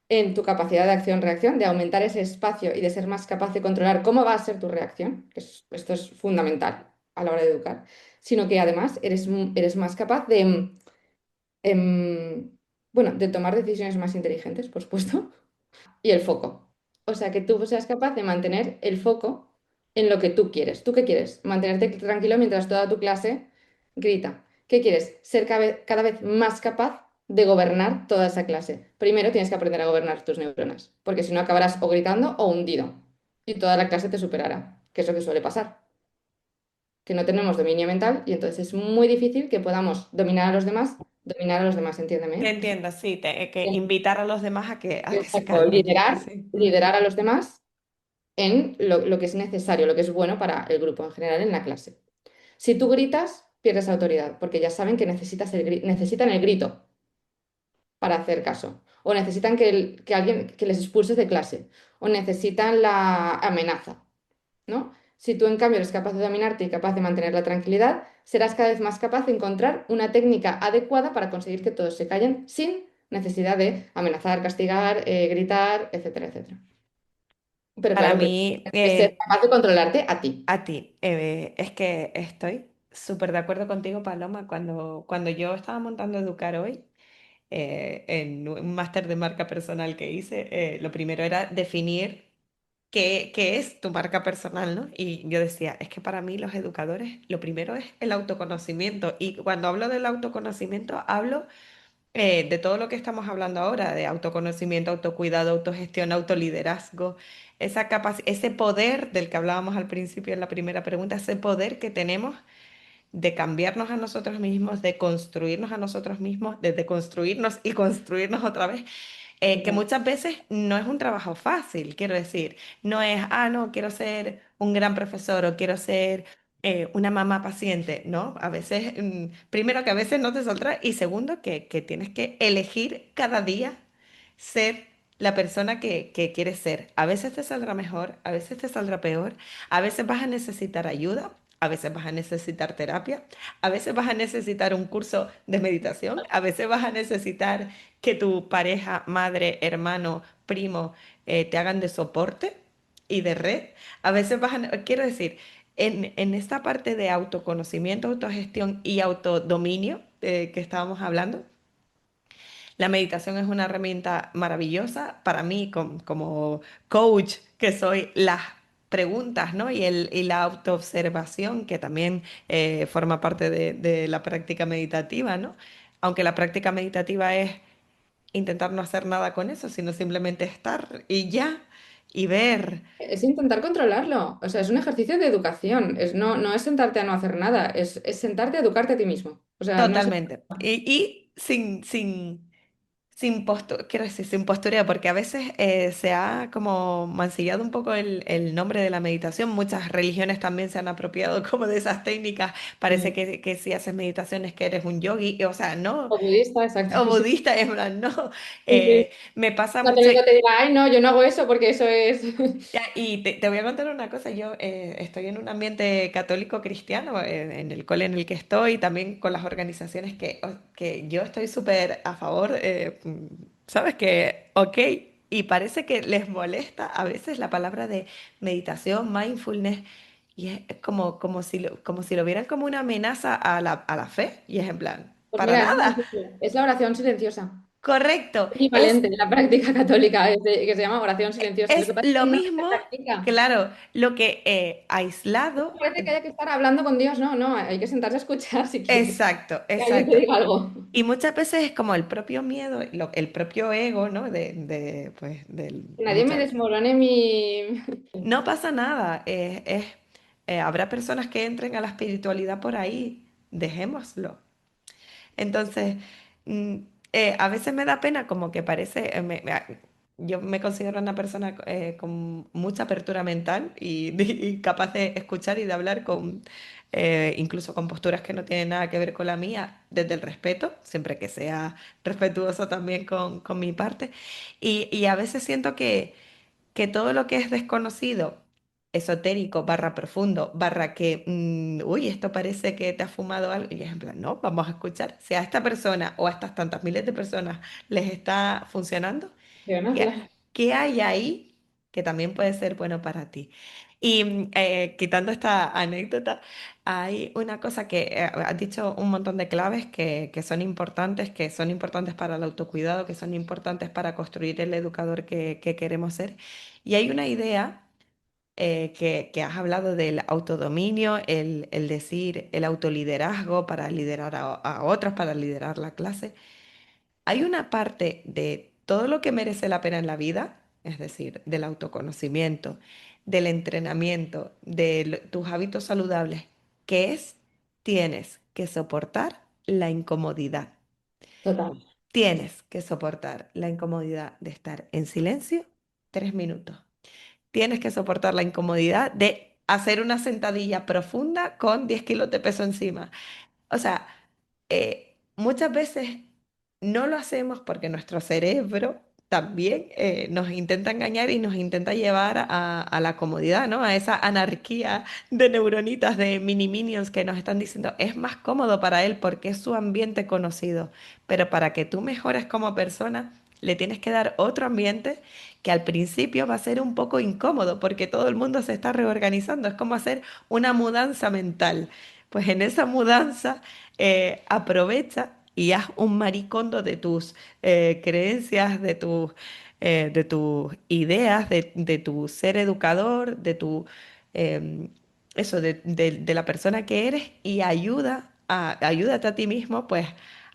Speaker 2: en tu capacidad de acción-reacción, de aumentar ese espacio y de ser más capaz de controlar cómo va a ser tu reacción, que esto es fundamental a la hora de educar, sino que además eres más capaz de em, bueno, de tomar decisiones más inteligentes, por supuesto, y el foco. O sea, que tú seas capaz de mantener el foco en lo que tú quieres. ¿Tú qué quieres? Mantenerte tranquilo mientras toda tu clase grita. ¿Qué quieres? Ser cada vez más capaz de gobernar toda esa clase. Primero tienes que aprender a gobernar tus neuronas, porque si no acabarás o gritando o hundido y toda la clase te superará, que es lo que suele pasar, que no tenemos dominio mental y entonces es muy difícil que podamos dominar a los demás,
Speaker 1: Te
Speaker 2: entiéndeme, ¿eh?
Speaker 1: entiendo, sí, que invitar a los demás a que se
Speaker 2: Exacto,
Speaker 1: calmen.
Speaker 2: liderar,
Speaker 1: Sí,
Speaker 2: liderar a los demás en lo que es necesario, lo que es bueno para el grupo en general en la clase. Si tú gritas, pierdes autoridad, porque ya saben que necesitan el grito para hacer caso. o necesitan que alguien que les expulses de clase, o necesitan la amenaza, ¿no? Si tú en cambio eres capaz de dominarte y capaz de mantener la tranquilidad, serás cada vez más capaz de encontrar una técnica adecuada para conseguir que todos se callen sin necesidad de amenazar, castigar, gritar, etcétera, etcétera. Pero
Speaker 1: Para
Speaker 2: claro,
Speaker 1: mí,
Speaker 2: es ser capaz de controlarte a ti.
Speaker 1: a ti, es que estoy súper de acuerdo contigo, Paloma, cuando yo estaba montando Educar Hoy, en un máster de marca personal que hice, lo primero era definir qué es tu marca personal, ¿no? Y yo decía, es que para mí los educadores, lo primero es el autoconocimiento. Y cuando hablo del autoconocimiento, hablo de todo lo que estamos hablando ahora, de autoconocimiento, autocuidado, autogestión, autoliderazgo, ese poder del que hablábamos al principio en la primera pregunta, ese poder que tenemos de cambiarnos a nosotros mismos, de construirnos a nosotros mismos, de construirnos y construirnos otra vez, que
Speaker 2: Total.
Speaker 1: muchas veces no es un trabajo fácil, quiero decir, no es, no, quiero ser un gran profesor o quiero ser una mamá paciente, ¿no? A veces, primero que a veces no te saldrá y segundo que tienes que elegir cada día ser la persona que quieres ser. A veces te saldrá mejor, a veces te saldrá peor, a veces vas a necesitar ayuda. A veces vas a necesitar terapia, a veces vas a necesitar un curso de meditación, a veces vas a necesitar que tu pareja, madre, hermano, primo te hagan de soporte y de red. A veces quiero decir, en esta parte de autoconocimiento, autogestión y autodominio que estábamos hablando, la meditación es una herramienta maravillosa para mí como coach que soy. Las preguntas, ¿no? Y la autoobservación, que también forma parte de la práctica meditativa, ¿no? Aunque la práctica meditativa es intentar no hacer nada con eso, sino simplemente estar y ya, y ver
Speaker 2: Es intentar controlarlo. O sea, es un ejercicio de educación. No es sentarte a no hacer nada, es sentarte a educarte a ti mismo. O sea, no sé.
Speaker 1: totalmente. Y sin quiero decir, sin postureo, porque a veces se ha como mancillado un poco el nombre de la meditación. Muchas religiones también se han apropiado como de esas técnicas. Parece que si haces meditación es que eres un yogi, o sea, no,
Speaker 2: O budista, exacto.
Speaker 1: o
Speaker 2: Sí,
Speaker 1: budista, es plan, no.
Speaker 2: sí, sí.
Speaker 1: Me pasa mucho.
Speaker 2: Católico te diga, ay, no, yo no hago eso porque eso es.
Speaker 1: Ya, y te voy a contar una cosa, yo estoy en un ambiente católico cristiano, en el cole en el que estoy, también con las organizaciones que yo estoy súper a favor, ¿sabes? Que, ok, y parece que les molesta a veces la palabra de meditación, mindfulness, y es como si lo vieran como una amenaza a la fe, y es en plan,
Speaker 2: Pues
Speaker 1: para
Speaker 2: mira, es muy
Speaker 1: nada,
Speaker 2: sencillo. Es la oración silenciosa.
Speaker 1: correcto, es
Speaker 2: Equivalente en la práctica católica, que se llama oración silenciosa. Lo
Speaker 1: Es
Speaker 2: que pasa es
Speaker 1: lo
Speaker 2: que no se
Speaker 1: mismo,
Speaker 2: practica.
Speaker 1: claro, lo que aislado.
Speaker 2: Parece que haya que estar hablando con Dios. No, no, hay que sentarse a escuchar si quieres.
Speaker 1: Exacto,
Speaker 2: Que alguien te
Speaker 1: exacto.
Speaker 2: diga algo.
Speaker 1: Y muchas veces es como el propio miedo, el propio ego, ¿no? Pues,
Speaker 2: Que nadie me
Speaker 1: muchas.
Speaker 2: desmorone mi...
Speaker 1: No pasa nada. Habrá personas que entren a la espiritualidad por ahí. Dejémoslo. Entonces, mm, a veces me da pena como que parece, yo me considero una persona con mucha apertura mental y, y capaz de escuchar y de hablar incluso con posturas que no tienen nada que ver con la mía, desde el respeto, siempre que sea respetuoso también con mi parte. Y a veces siento que todo lo que es desconocido, esotérico, barra profundo, barra que, uy, esto parece que te ha fumado algo, y es en plan, no, vamos a escuchar. Si a esta persona o a estas tantas miles de personas les está funcionando,
Speaker 2: Fiona,
Speaker 1: ¿qué,
Speaker 2: claro.
Speaker 1: qué hay ahí que también puede ser bueno para ti? Y quitando esta anécdota, hay una cosa que has dicho un montón de claves que son importantes para el autocuidado, que son importantes para construir el educador que queremos ser. Y hay una idea que has hablado del autodominio, el decir el autoliderazgo para liderar a otros, para liderar la clase. Hay una parte de todo lo que merece la pena en la vida, es decir, del autoconocimiento, del entrenamiento, de tus hábitos saludables, que es tienes que soportar la incomodidad.
Speaker 2: Total.
Speaker 1: Tienes que soportar la incomodidad de estar en silencio 3 minutos. Tienes que soportar la incomodidad de hacer una sentadilla profunda con 10 kilos de peso encima. O sea, muchas veces no lo hacemos porque nuestro cerebro también nos intenta engañar y nos intenta llevar a la comodidad, ¿no? A esa anarquía de neuronitas, de mini minions que nos están diciendo, es más cómodo para él porque es su ambiente conocido. Pero para que tú mejores como persona, le tienes que dar otro ambiente que al principio va a ser un poco incómodo porque todo el mundo se está reorganizando. Es como hacer una mudanza mental. Pues en esa mudanza aprovecha y haz un maricondo de tus creencias, de tus ideas, de tu ser educador, em, eso, de la persona que eres y ayúdate a ti mismo, pues,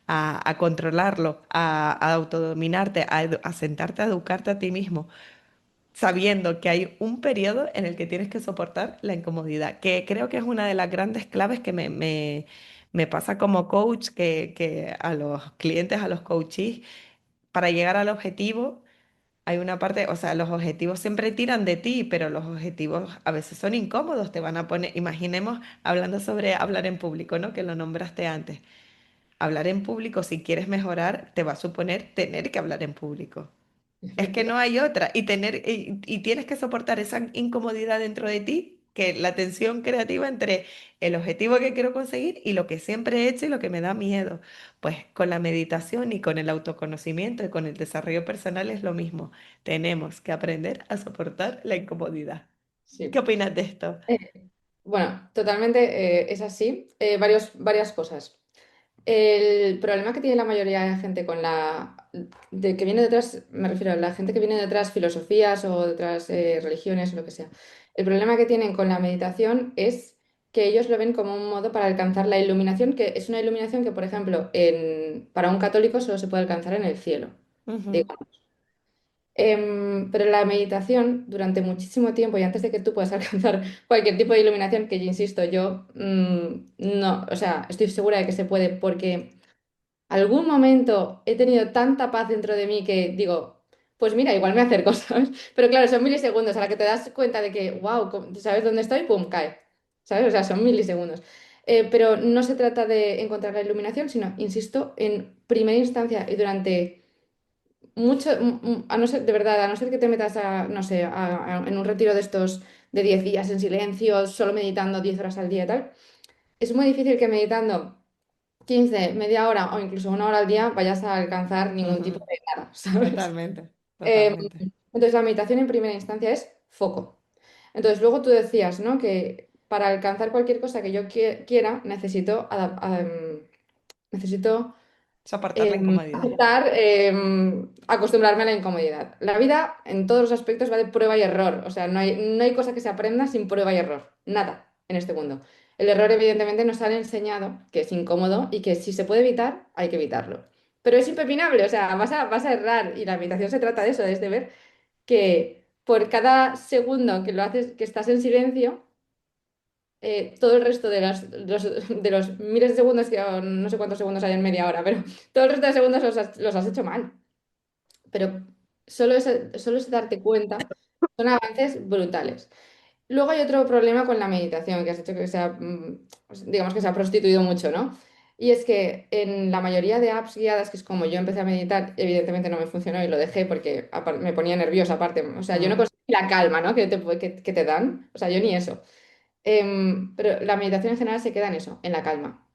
Speaker 1: a controlarlo, a autodominarte, a sentarte a educarte a ti mismo sabiendo que hay un periodo en el que tienes que soportar la incomodidad, que creo que es una de las grandes claves que me pasa como coach, que a los clientes, a los coaches, para llegar al objetivo, hay una parte, o sea, los objetivos siempre tiran de ti, pero los objetivos a veces son incómodos, te van a poner, imaginemos, hablando sobre hablar en público, ¿no? Que lo nombraste antes. Hablar en público, si quieres mejorar, te va a suponer tener que hablar en público. Es que no
Speaker 2: efectivamente.
Speaker 1: hay otra. Y tienes que soportar esa incomodidad dentro de ti, que la tensión creativa entre el objetivo que quiero conseguir y lo que siempre he hecho y lo que me da miedo. Pues con la meditación y con el autoconocimiento y con el desarrollo personal es lo mismo. Tenemos que aprender a soportar la incomodidad. ¿Qué
Speaker 2: Sí.
Speaker 1: opinas de esto?
Speaker 2: Bueno, totalmente es así. Varias cosas. El problema que tiene la mayoría de gente con de que viene detrás, me refiero a la gente que viene detrás filosofías o detrás religiones o lo que sea. El problema que tienen con la meditación es que ellos lo ven como un modo para alcanzar la iluminación, que es una iluminación que, por ejemplo, para un católico solo se puede alcanzar en el cielo,
Speaker 1: Ujú,
Speaker 2: digamos. Pero la meditación, durante muchísimo tiempo y antes de que tú puedas alcanzar cualquier tipo de iluminación, que yo insisto, yo no, o sea, estoy segura de que se puede porque algún momento he tenido tanta paz dentro de mí que digo, pues mira, igual me acerco, ¿sabes? Pero claro, son milisegundos a la que te das cuenta de que, wow, ¿sabes dónde estoy? ¡Pum! Cae, ¿sabes? O sea, son milisegundos. Pero no se trata de encontrar la iluminación, sino, insisto, en primera instancia y durante mucho, a no ser, de verdad, a no ser que te metas no sé, en un retiro de estos de 10 días en silencio, solo meditando 10 horas al día y tal, es muy difícil que meditando 15 media hora o incluso una hora al día vayas a alcanzar ningún tipo
Speaker 1: ujú.
Speaker 2: de nada, ¿sabes?
Speaker 1: Totalmente,
Speaker 2: Eh,
Speaker 1: totalmente.
Speaker 2: entonces la meditación en primera instancia es foco. Entonces luego tú decías, ¿no? Que para alcanzar cualquier cosa que yo quiera necesito
Speaker 1: Soportar la incomodidad.
Speaker 2: aceptar, acostumbrarme a la incomodidad. La vida en todos los aspectos va de prueba y error. O sea, no hay cosa que se aprenda sin prueba y error. Nada en este mundo. El error, evidentemente, nos han enseñado que es incómodo y que si se puede evitar, hay que evitarlo. Pero es impepinable, o sea, vas a errar y la meditación se trata de eso, es de ver que por cada segundo que lo haces, que estás en silencio, todo el resto de los miles de segundos, que no sé cuántos segundos hay en media hora, pero todo el resto de segundos los has hecho mal. Pero solo es darte cuenta, son avances brutales. Luego hay otro problema con la meditación, que has hecho que digamos que se ha prostituido mucho, ¿no? Y es que en la mayoría de apps guiadas, que es como yo empecé a meditar, evidentemente no me funcionó y lo dejé porque me ponía nerviosa aparte. O sea, yo no
Speaker 1: Mm,
Speaker 2: conseguí la calma, ¿no? que te dan. O sea, yo ni eso. Pero la meditación en general se queda en eso, en la calma.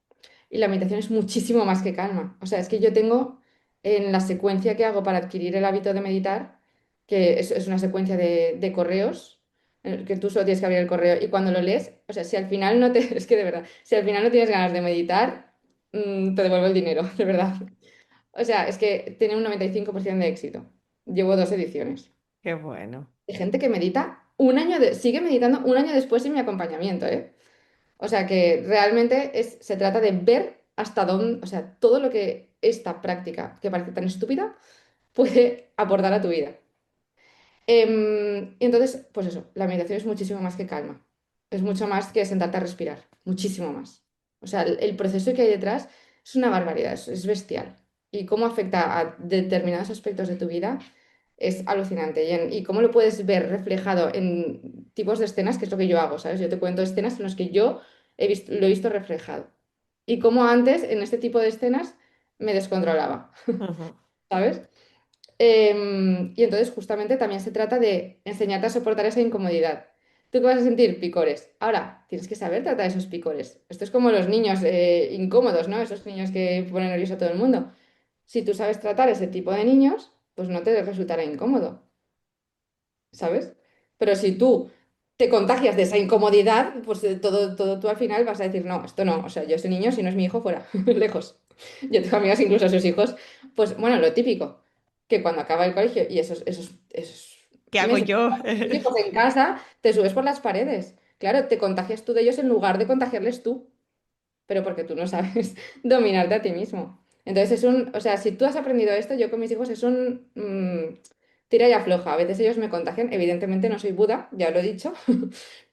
Speaker 2: Y la meditación es muchísimo más que calma. O sea, es que yo tengo en la secuencia que hago para adquirir el hábito de meditar, que es una secuencia de correos, en el que tú solo tienes que abrir el correo y cuando lo lees, o sea, si al final no te, es que de verdad, si al final no tienes ganas de meditar, te devuelvo el dinero, de verdad. O sea, es que tiene un 95% de éxito. Llevo 2 ediciones.
Speaker 1: qué bueno.
Speaker 2: Hay gente que medita sigue meditando un año después sin mi acompañamiento, ¿eh? O sea que realmente se trata de ver hasta dónde, o sea, todo lo que esta práctica, que parece tan estúpida, puede aportar a tu vida. Y entonces, pues eso, la meditación es muchísimo más que calma. Es mucho más que sentarte a respirar, muchísimo más. O sea, el proceso que hay detrás es una barbaridad, es bestial. Y cómo afecta a determinados aspectos de tu vida es alucinante. Y cómo lo puedes ver reflejado en tipos de escenas, que es lo que yo hago, ¿sabes? Yo te cuento escenas en las que yo lo he visto reflejado. Y cómo antes, en este tipo de escenas, me descontrolaba,
Speaker 1: Ujú.
Speaker 2: ¿sabes? Y entonces justamente también se trata de enseñarte a soportar esa incomodidad. Tú que vas a sentir picores. Ahora, tienes que saber tratar esos picores. Esto es como los niños incómodos, ¿no? Esos niños que ponen nervioso a todo el mundo. Si tú sabes tratar ese tipo de niños, pues no te resultará incómodo, ¿sabes? Pero si tú te contagias de esa incomodidad, pues todo tú al final vas a decir, no, esto no, o sea, yo ese niño, si no es mi hijo, fuera, lejos. Yo tengo amigas, incluso a sus hijos, pues bueno, lo típico, que cuando acaba el colegio y esos
Speaker 1: ¿Qué hago
Speaker 2: meses
Speaker 1: yo?
Speaker 2: tus hijos en casa, te subes por las paredes. Claro, te contagias tú de ellos en lugar de contagiarles tú, pero porque tú no sabes dominarte a ti mismo. Entonces es un, o sea, si tú has aprendido esto, yo con mis hijos es un tira y afloja. A veces ellos me contagian, evidentemente no soy Buda, ya lo he dicho,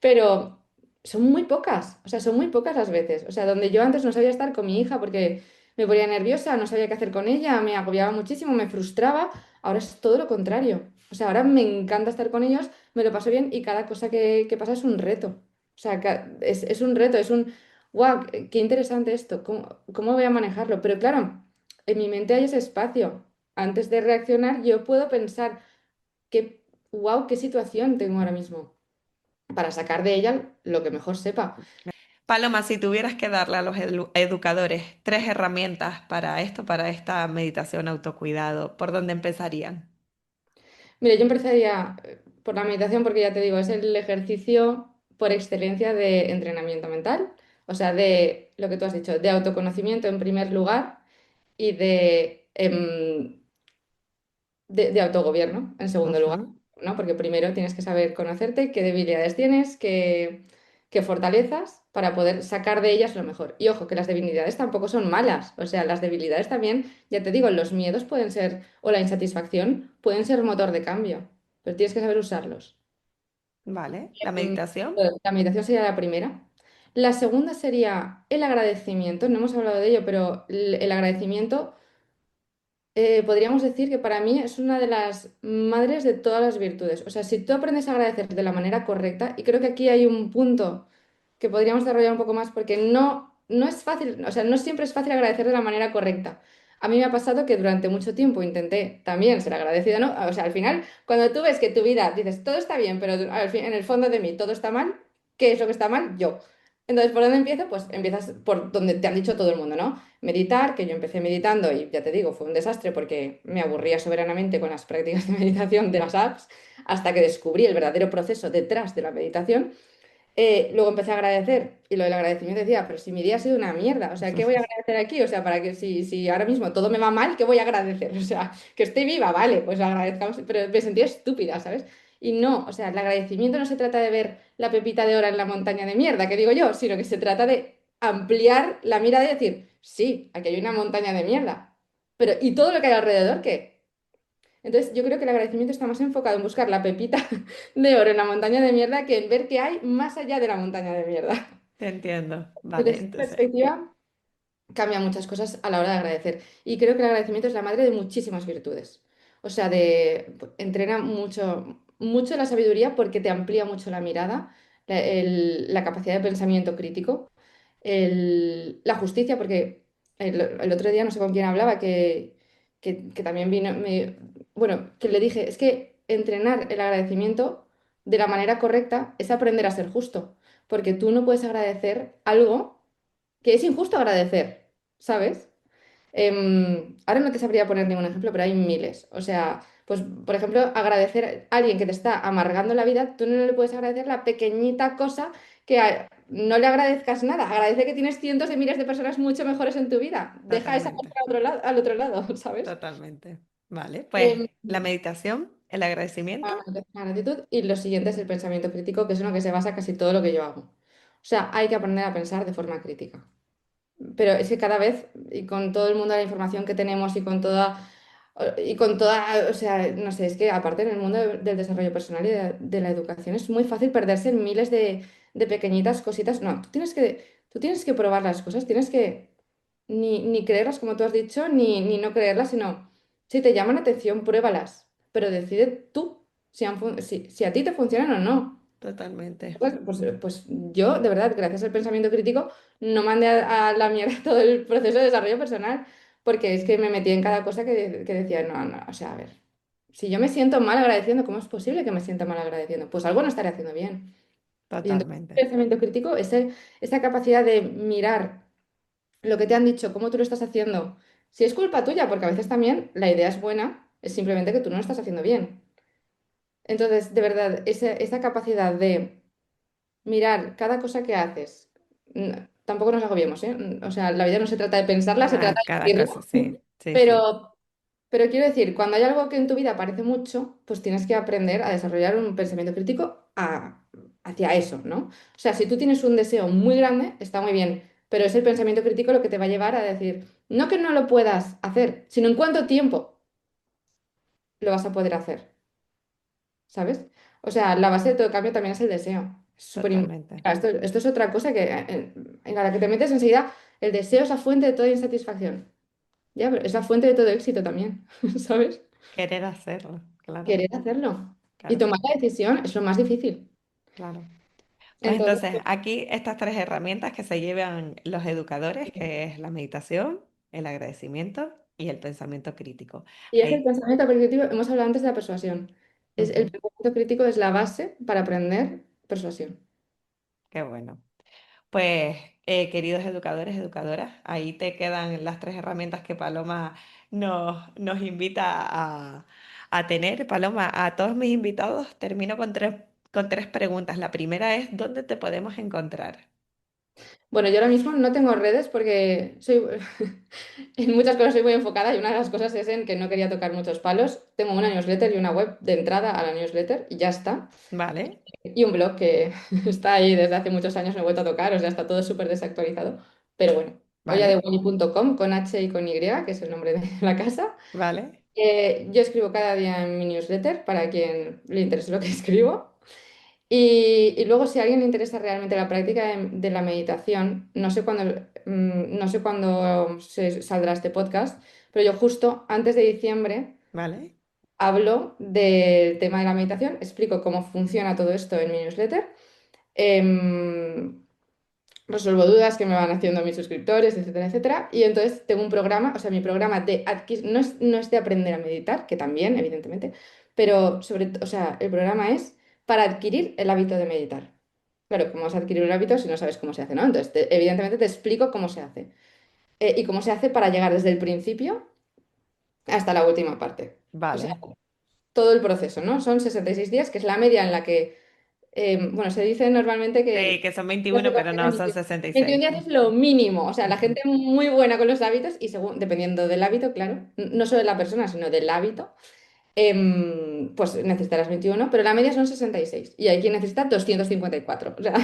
Speaker 2: pero son muy pocas, o sea, son muy pocas las veces. O sea, donde yo antes no sabía estar con mi hija porque me ponía nerviosa, no sabía qué hacer con ella, me agobiaba muchísimo, me frustraba, ahora es todo lo contrario. O sea, ahora me encanta estar con ellos, me lo paso bien y cada cosa que pasa es un reto. O sea, es un reto, es un wow, qué interesante esto, ¿cómo voy a manejarlo? Pero claro, en mi mente hay ese espacio. Antes de reaccionar, yo puedo pensar wow, qué situación tengo ahora mismo, para sacar de ella lo que mejor sepa.
Speaker 1: Paloma, si tuvieras que darle a los educadores tres herramientas para esto, para esta meditación autocuidado, ¿por dónde empezarían?
Speaker 2: Mira, yo empezaría por la meditación porque ya te digo, es el ejercicio por excelencia de entrenamiento mental, o sea, de lo que tú has dicho, de autoconocimiento en primer lugar y de autogobierno, en segundo lugar,
Speaker 1: Ujú.
Speaker 2: ¿no? Porque primero tienes que saber conocerte, qué debilidades tienes, qué fortalezas, para poder sacar de ellas lo mejor. Y ojo, que las debilidades tampoco son malas. O sea, las debilidades también, ya te digo, los miedos pueden ser, o la insatisfacción, pueden ser motor de cambio, pero tienes que saber usarlos.
Speaker 1: Vale, la
Speaker 2: Mm,
Speaker 1: meditación.
Speaker 2: La meditación sería la primera. La segunda sería el agradecimiento. No hemos hablado de ello, pero el agradecimiento podríamos decir que para mí es una de las madres de todas las virtudes. O sea, si tú aprendes a agradecer de la manera correcta, y creo que aquí hay un punto que podríamos desarrollar un poco más, porque no es fácil, o sea, no siempre es fácil agradecer de la manera correcta. A mí me ha pasado que durante mucho tiempo intenté también ser agradecida, ¿no? O sea, al final, cuando tú ves que tu vida, dices, todo está bien, pero en el fondo de mí todo está mal, ¿qué es lo que está mal? Yo. Entonces, ¿por dónde empiezo? Pues empiezas por donde te han dicho todo el mundo, ¿no? Meditar, que yo empecé meditando y ya te digo, fue un desastre porque me aburría soberanamente con las prácticas de meditación de las apps, hasta que descubrí el verdadero proceso detrás de la meditación. Luego empecé a agradecer y lo del agradecimiento decía, pero si mi día ha sido una mierda, o sea, ¿qué voy a agradecer aquí? O sea, para que si ahora mismo todo me va mal, ¿qué voy a agradecer? O sea, que estoy viva, vale, pues agradezcamos, pero me sentía estúpida, ¿sabes? Y no, o sea, el agradecimiento no se trata de ver la pepita de oro en la montaña de mierda, que digo yo, sino que se trata de ampliar la mirada y decir, sí, aquí hay una montaña de mierda, pero ¿y todo lo que hay alrededor qué? Entonces, yo creo que el agradecimiento está más enfocado en buscar la pepita de oro en la montaña de mierda que en ver qué hay más allá de la montaña de mierda.
Speaker 1: Te entiendo. Vale,
Speaker 2: Desde esta
Speaker 1: entonces,
Speaker 2: perspectiva, cambia muchas cosas a la hora de agradecer. Y creo que el agradecimiento es la madre de muchísimas virtudes. O sea, entrena mucho la sabiduría porque te amplía mucho la mirada, la capacidad de pensamiento crítico, la justicia, porque el otro día no sé con quién hablaba, que también vino, bueno, que le dije, es que entrenar el agradecimiento de la manera correcta es aprender a ser justo, porque tú no puedes agradecer algo que es injusto agradecer, ¿sabes? Ahora no te sabría poner ningún ejemplo, pero hay miles. O sea, pues, por ejemplo, agradecer a alguien que te está amargando la vida, tú no le puedes agradecer la pequeñita cosa no le agradezcas nada. Agradece que tienes cientos de miles de personas mucho mejores en tu vida. Deja esa
Speaker 1: totalmente,
Speaker 2: cosa al otro lado, ¿sabes?
Speaker 1: totalmente. Vale, pues
Speaker 2: Em,
Speaker 1: la meditación, el agradecimiento.
Speaker 2: la gratitud. Y lo siguiente es el pensamiento crítico, que es en lo que se basa casi todo lo que yo hago. O sea, hay que aprender a pensar de forma crítica. Pero es que cada vez, y con todo el mundo de la información que tenemos o sea, no sé, es que aparte en el mundo del desarrollo personal y de la educación es muy fácil perderse en miles de pequeñitas cositas. No, tú tienes que probar las cosas, tienes que ni creerlas como tú has dicho, ni no creerlas, sino si te llaman la atención, pruébalas, pero decide tú si a ti te funcionan o no.
Speaker 1: Totalmente.
Speaker 2: Pues yo, de verdad, gracias al pensamiento crítico, no mandé a la mierda todo el proceso de desarrollo personal, porque es que me metí en cada cosa que decía, no, no, o sea, a ver, si yo me siento mal agradeciendo, ¿cómo es posible que me sienta mal agradeciendo? Pues algo no estaré haciendo bien. Y entonces,
Speaker 1: Totalmente,
Speaker 2: el pensamiento crítico, esa capacidad de mirar lo que te han dicho, cómo tú lo estás haciendo, si es culpa tuya, porque a veces también la idea es buena, es simplemente que tú no lo estás haciendo bien. Entonces, de verdad, esa capacidad de mirar cada cosa que haces, tampoco nos agobiemos, ¿eh? O sea, la vida no se trata de pensarla, se trata de
Speaker 1: cada cosa,
Speaker 2: vivirla.
Speaker 1: sí, sí, sí,
Speaker 2: Pero, pero quiero decir, cuando hay algo que en tu vida parece mucho, pues tienes que aprender a desarrollar un pensamiento crítico hacia eso, ¿no? O sea, si tú tienes un deseo muy grande, está muy bien, pero es el pensamiento crítico lo que te va a llevar a decir, no que no lo puedas hacer, sino en cuánto tiempo lo vas a poder hacer, ¿sabes? O sea, la base de todo cambio también es el deseo. Es súper importante.
Speaker 1: totalmente,
Speaker 2: Esto es otra cosa que en la que te metes enseguida, el deseo es la fuente de toda insatisfacción. Ya, pero es la fuente de todo éxito también, ¿sabes?
Speaker 1: querer hacerlo, claro,
Speaker 2: Querer hacerlo. Y
Speaker 1: claro,
Speaker 2: tomar la decisión es lo más difícil.
Speaker 1: claro. Pues
Speaker 2: Entonces,
Speaker 1: entonces, aquí estas tres herramientas que se llevan los educadores, que es la meditación, el agradecimiento y el pensamiento crítico.
Speaker 2: y es que el
Speaker 1: Ahí,
Speaker 2: pensamiento crítico, hemos hablado antes de la persuasión. El
Speaker 1: ujú,
Speaker 2: pensamiento crítico es la base para aprender persuasión.
Speaker 1: qué bueno. Pues, queridos educadores, educadoras, ahí te quedan las tres herramientas que Paloma nos invita a tener. Paloma, a todos mis invitados termino con tres preguntas. La primera es, ¿dónde te podemos encontrar?
Speaker 2: Bueno, yo ahora mismo no tengo redes porque soy, en muchas cosas soy muy enfocada y una de las cosas es en que no quería tocar muchos palos. Tengo una newsletter y una web de entrada a la newsletter y ya está.
Speaker 1: ¿Vale?
Speaker 2: Y un blog que está ahí desde hace muchos años, no he vuelto a tocar, o sea, está todo súper desactualizado. Pero bueno,
Speaker 1: ¿Vale?
Speaker 2: olladewally.com con H y con Y, que es el nombre de la casa.
Speaker 1: ¿Vale?
Speaker 2: Yo escribo cada día en mi newsletter para quien le interese lo que escribo. Y luego, si a alguien le interesa realmente la práctica de la meditación, no sé cuándo saldrá este podcast, pero yo justo antes de diciembre
Speaker 1: ¿Vale?
Speaker 2: hablo del tema de la meditación, explico cómo funciona todo esto en mi newsletter. Em, Resuelvo dudas que me van haciendo mis suscriptores, etcétera, etcétera. Y entonces tengo un programa, o sea, mi programa de no es de aprender a meditar, que también, evidentemente, pero o sea, el programa es para adquirir el hábito de meditar. Claro, ¿cómo vas a adquirir un hábito si no sabes cómo se hace, ¿no? Entonces, evidentemente te explico cómo se hace. Y cómo se hace para llegar desde el principio hasta la última parte. O sea,
Speaker 1: Vale.
Speaker 2: todo el proceso, ¿no? Son 66 días, que es la media en la que bueno, se dice normalmente
Speaker 1: Sí,
Speaker 2: que
Speaker 1: que son
Speaker 2: las
Speaker 1: 21, pero no,
Speaker 2: ocasiones
Speaker 1: son
Speaker 2: 21
Speaker 1: 66.
Speaker 2: días es lo mínimo. O sea, la
Speaker 1: Ujú.
Speaker 2: gente muy buena con los hábitos y según, dependiendo del hábito, claro, no solo de la persona, sino del hábito, pues necesitarás 21, pero la media son 66. Y hay quien necesita 254. O sea,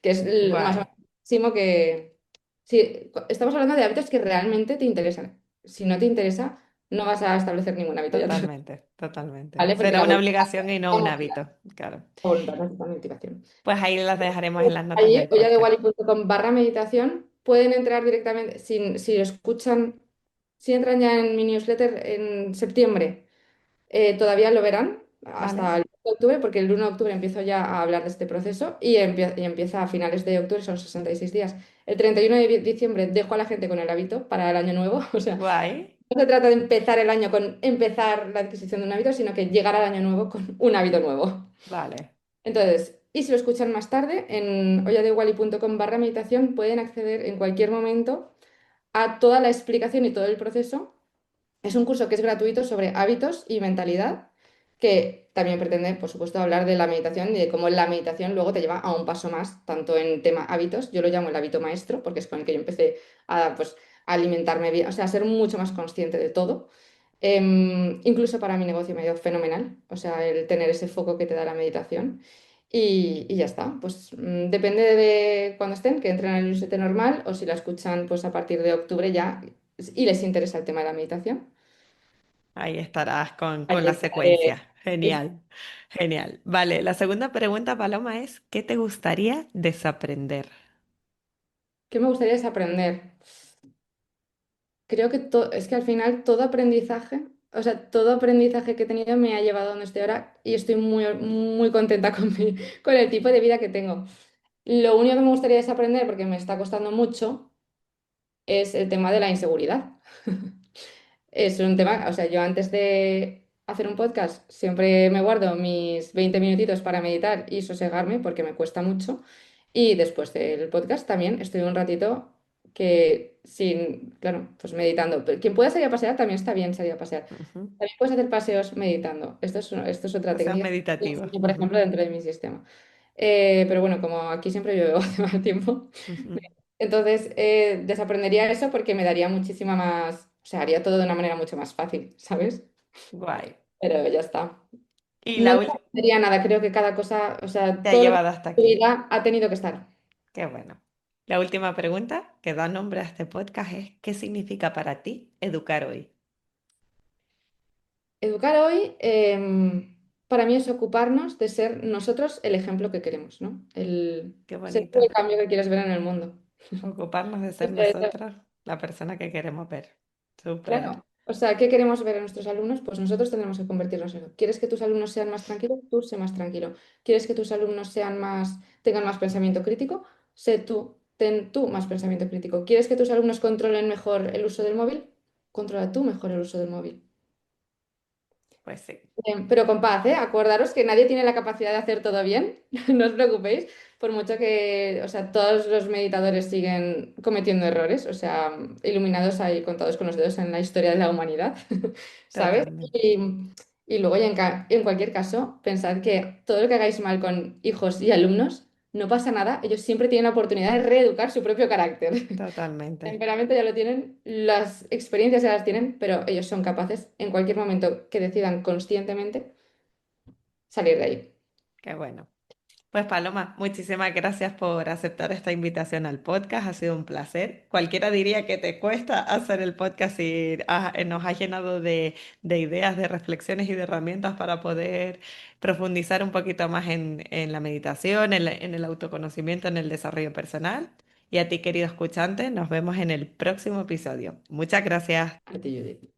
Speaker 2: que es más o
Speaker 1: Guay.
Speaker 2: menos lo máximo que... Sí, estamos hablando de hábitos que realmente te interesan. Si no te interesa, no vas a establecer ningún hábito, ya te lo
Speaker 1: Totalmente, totalmente.
Speaker 2: ¿vale? Porque
Speaker 1: Será
Speaker 2: la
Speaker 1: una
Speaker 2: voluntad,
Speaker 1: obligación y no
Speaker 2: la
Speaker 1: un
Speaker 2: motivación,
Speaker 1: hábito. Claro.
Speaker 2: la voluntad necesita motivación.
Speaker 1: Pues ahí las dejaremos en las notas
Speaker 2: Allí,
Speaker 1: del podcast.
Speaker 2: oyadewali.com/meditación, pueden entrar directamente, si escuchan, si entran ya en mi newsletter en septiembre, todavía lo verán
Speaker 1: ¿Vale?
Speaker 2: hasta el 1 de octubre, porque el 1 de octubre empiezo ya a hablar de este proceso y empieza a finales de octubre, son 66 días. El 31 de diciembre dejo a la gente con el hábito para el año nuevo, o sea,
Speaker 1: Guay.
Speaker 2: no se trata de empezar el año con empezar la adquisición de un hábito, sino que llegar al año nuevo con un hábito nuevo.
Speaker 1: Vale.
Speaker 2: Entonces, y si lo escuchan más tarde, en oyadewali.com/meditación pueden acceder en cualquier momento a toda la explicación y todo el proceso. Es un curso que es gratuito sobre hábitos y mentalidad, que también pretende, por supuesto, hablar de la meditación y de cómo la meditación luego te lleva a un paso más, tanto en tema hábitos, yo lo llamo el hábito maestro, porque es con el que yo empecé a, pues, a alimentarme bien, o sea, a ser mucho más consciente de todo. Incluso para mi negocio me ha ido fenomenal, o sea, el tener ese foco que te da la meditación. Y ya está, pues depende de cuándo estén, que entren en el newsletter normal o si la escuchan pues a partir de octubre ya y les interesa el tema de la meditación.
Speaker 1: Ahí estarás
Speaker 2: Ahí
Speaker 1: con la
Speaker 2: estaré.
Speaker 1: secuencia. Genial. Genial. Vale, la segunda pregunta, Paloma, es, ¿qué te gustaría desaprender?
Speaker 2: ¿Qué me gustaría desaprender? Creo que es que al final todo aprendizaje, o sea, todo aprendizaje que he tenido me ha llevado a donde estoy ahora y estoy muy contenta con el tipo de vida que tengo. Lo único que me gustaría desaprender, porque me está costando mucho, es el tema de la inseguridad. Es un tema, o sea, yo antes de hacer un podcast siempre me guardo mis 20 minutitos para meditar y sosegarme porque me cuesta mucho. Y después del podcast también estoy un ratito que sin, claro, pues meditando. Pero quien pueda salir a pasear también está bien salir a pasear.
Speaker 1: Ujú.
Speaker 2: También puedes hacer paseos meditando. Esto es otra
Speaker 1: Paseos
Speaker 2: técnica que
Speaker 1: meditativos.
Speaker 2: enseño, por
Speaker 1: Ujú,
Speaker 2: ejemplo, dentro de mi sistema. Pero bueno, como aquí siempre llueve hace mal tiempo,
Speaker 1: ujú.
Speaker 2: entonces desaprendería eso porque me daría muchísima más, o sea, haría todo de una manera mucho más fácil, ¿sabes?
Speaker 1: Guay.
Speaker 2: Pero ya está.
Speaker 1: Y
Speaker 2: No
Speaker 1: la última
Speaker 2: desaprendería nada, creo que cada cosa, o sea,
Speaker 1: te ha
Speaker 2: todo lo que
Speaker 1: llevado hasta
Speaker 2: en tu
Speaker 1: aquí.
Speaker 2: vida ha tenido que estar.
Speaker 1: Qué bueno. La última pregunta que da nombre a este podcast es, ¿qué significa para ti educar hoy?
Speaker 2: Educar hoy, para mí es ocuparnos de ser nosotros el ejemplo que queremos, ¿no? El
Speaker 1: Qué
Speaker 2: ser tú
Speaker 1: bonito.
Speaker 2: el cambio que quieres ver en el mundo.
Speaker 1: Ocuparnos de ser
Speaker 2: Entonces,
Speaker 1: nosotros la persona que queremos ver. Súper.
Speaker 2: claro, o sea, ¿qué queremos ver en nuestros alumnos? Pues nosotros tendremos que convertirnos en eso. ¿Quieres que tus alumnos sean más tranquilos? Tú sé más tranquilo. ¿Quieres que tus alumnos tengan más pensamiento crítico? Sé tú, ten tú más pensamiento crítico. ¿Quieres que tus alumnos controlen mejor el uso del móvil? Controla tú mejor el uso del móvil.
Speaker 1: Pues sí,
Speaker 2: Pero con paz, ¿eh? Acordaros que nadie tiene la capacidad de hacer todo bien, no os preocupéis, por mucho que, o sea, todos los meditadores siguen cometiendo errores, o sea, iluminados ahí contados con los dedos en la historia de la humanidad, ¿sabes?
Speaker 1: totalmente.
Speaker 2: Y luego, en cualquier caso, pensad que todo lo que hagáis mal con hijos y alumnos, no pasa nada, ellos siempre tienen la oportunidad de reeducar su propio carácter.
Speaker 1: Totalmente.
Speaker 2: Temperamento ya lo tienen, las experiencias ya las tienen, pero ellos son capaces en cualquier momento que decidan conscientemente salir de ahí.
Speaker 1: Qué bueno. Pues Paloma, muchísimas gracias por aceptar esta invitación al podcast. Ha sido un placer. Cualquiera diría que te cuesta hacer el podcast y nos ha llenado de ideas, de reflexiones y de herramientas para poder profundizar un poquito más en la meditación, en el autoconocimiento, en el desarrollo personal. Y a ti, querido escuchante, nos vemos en el próximo episodio. Muchas gracias.
Speaker 2: A ti, Judith.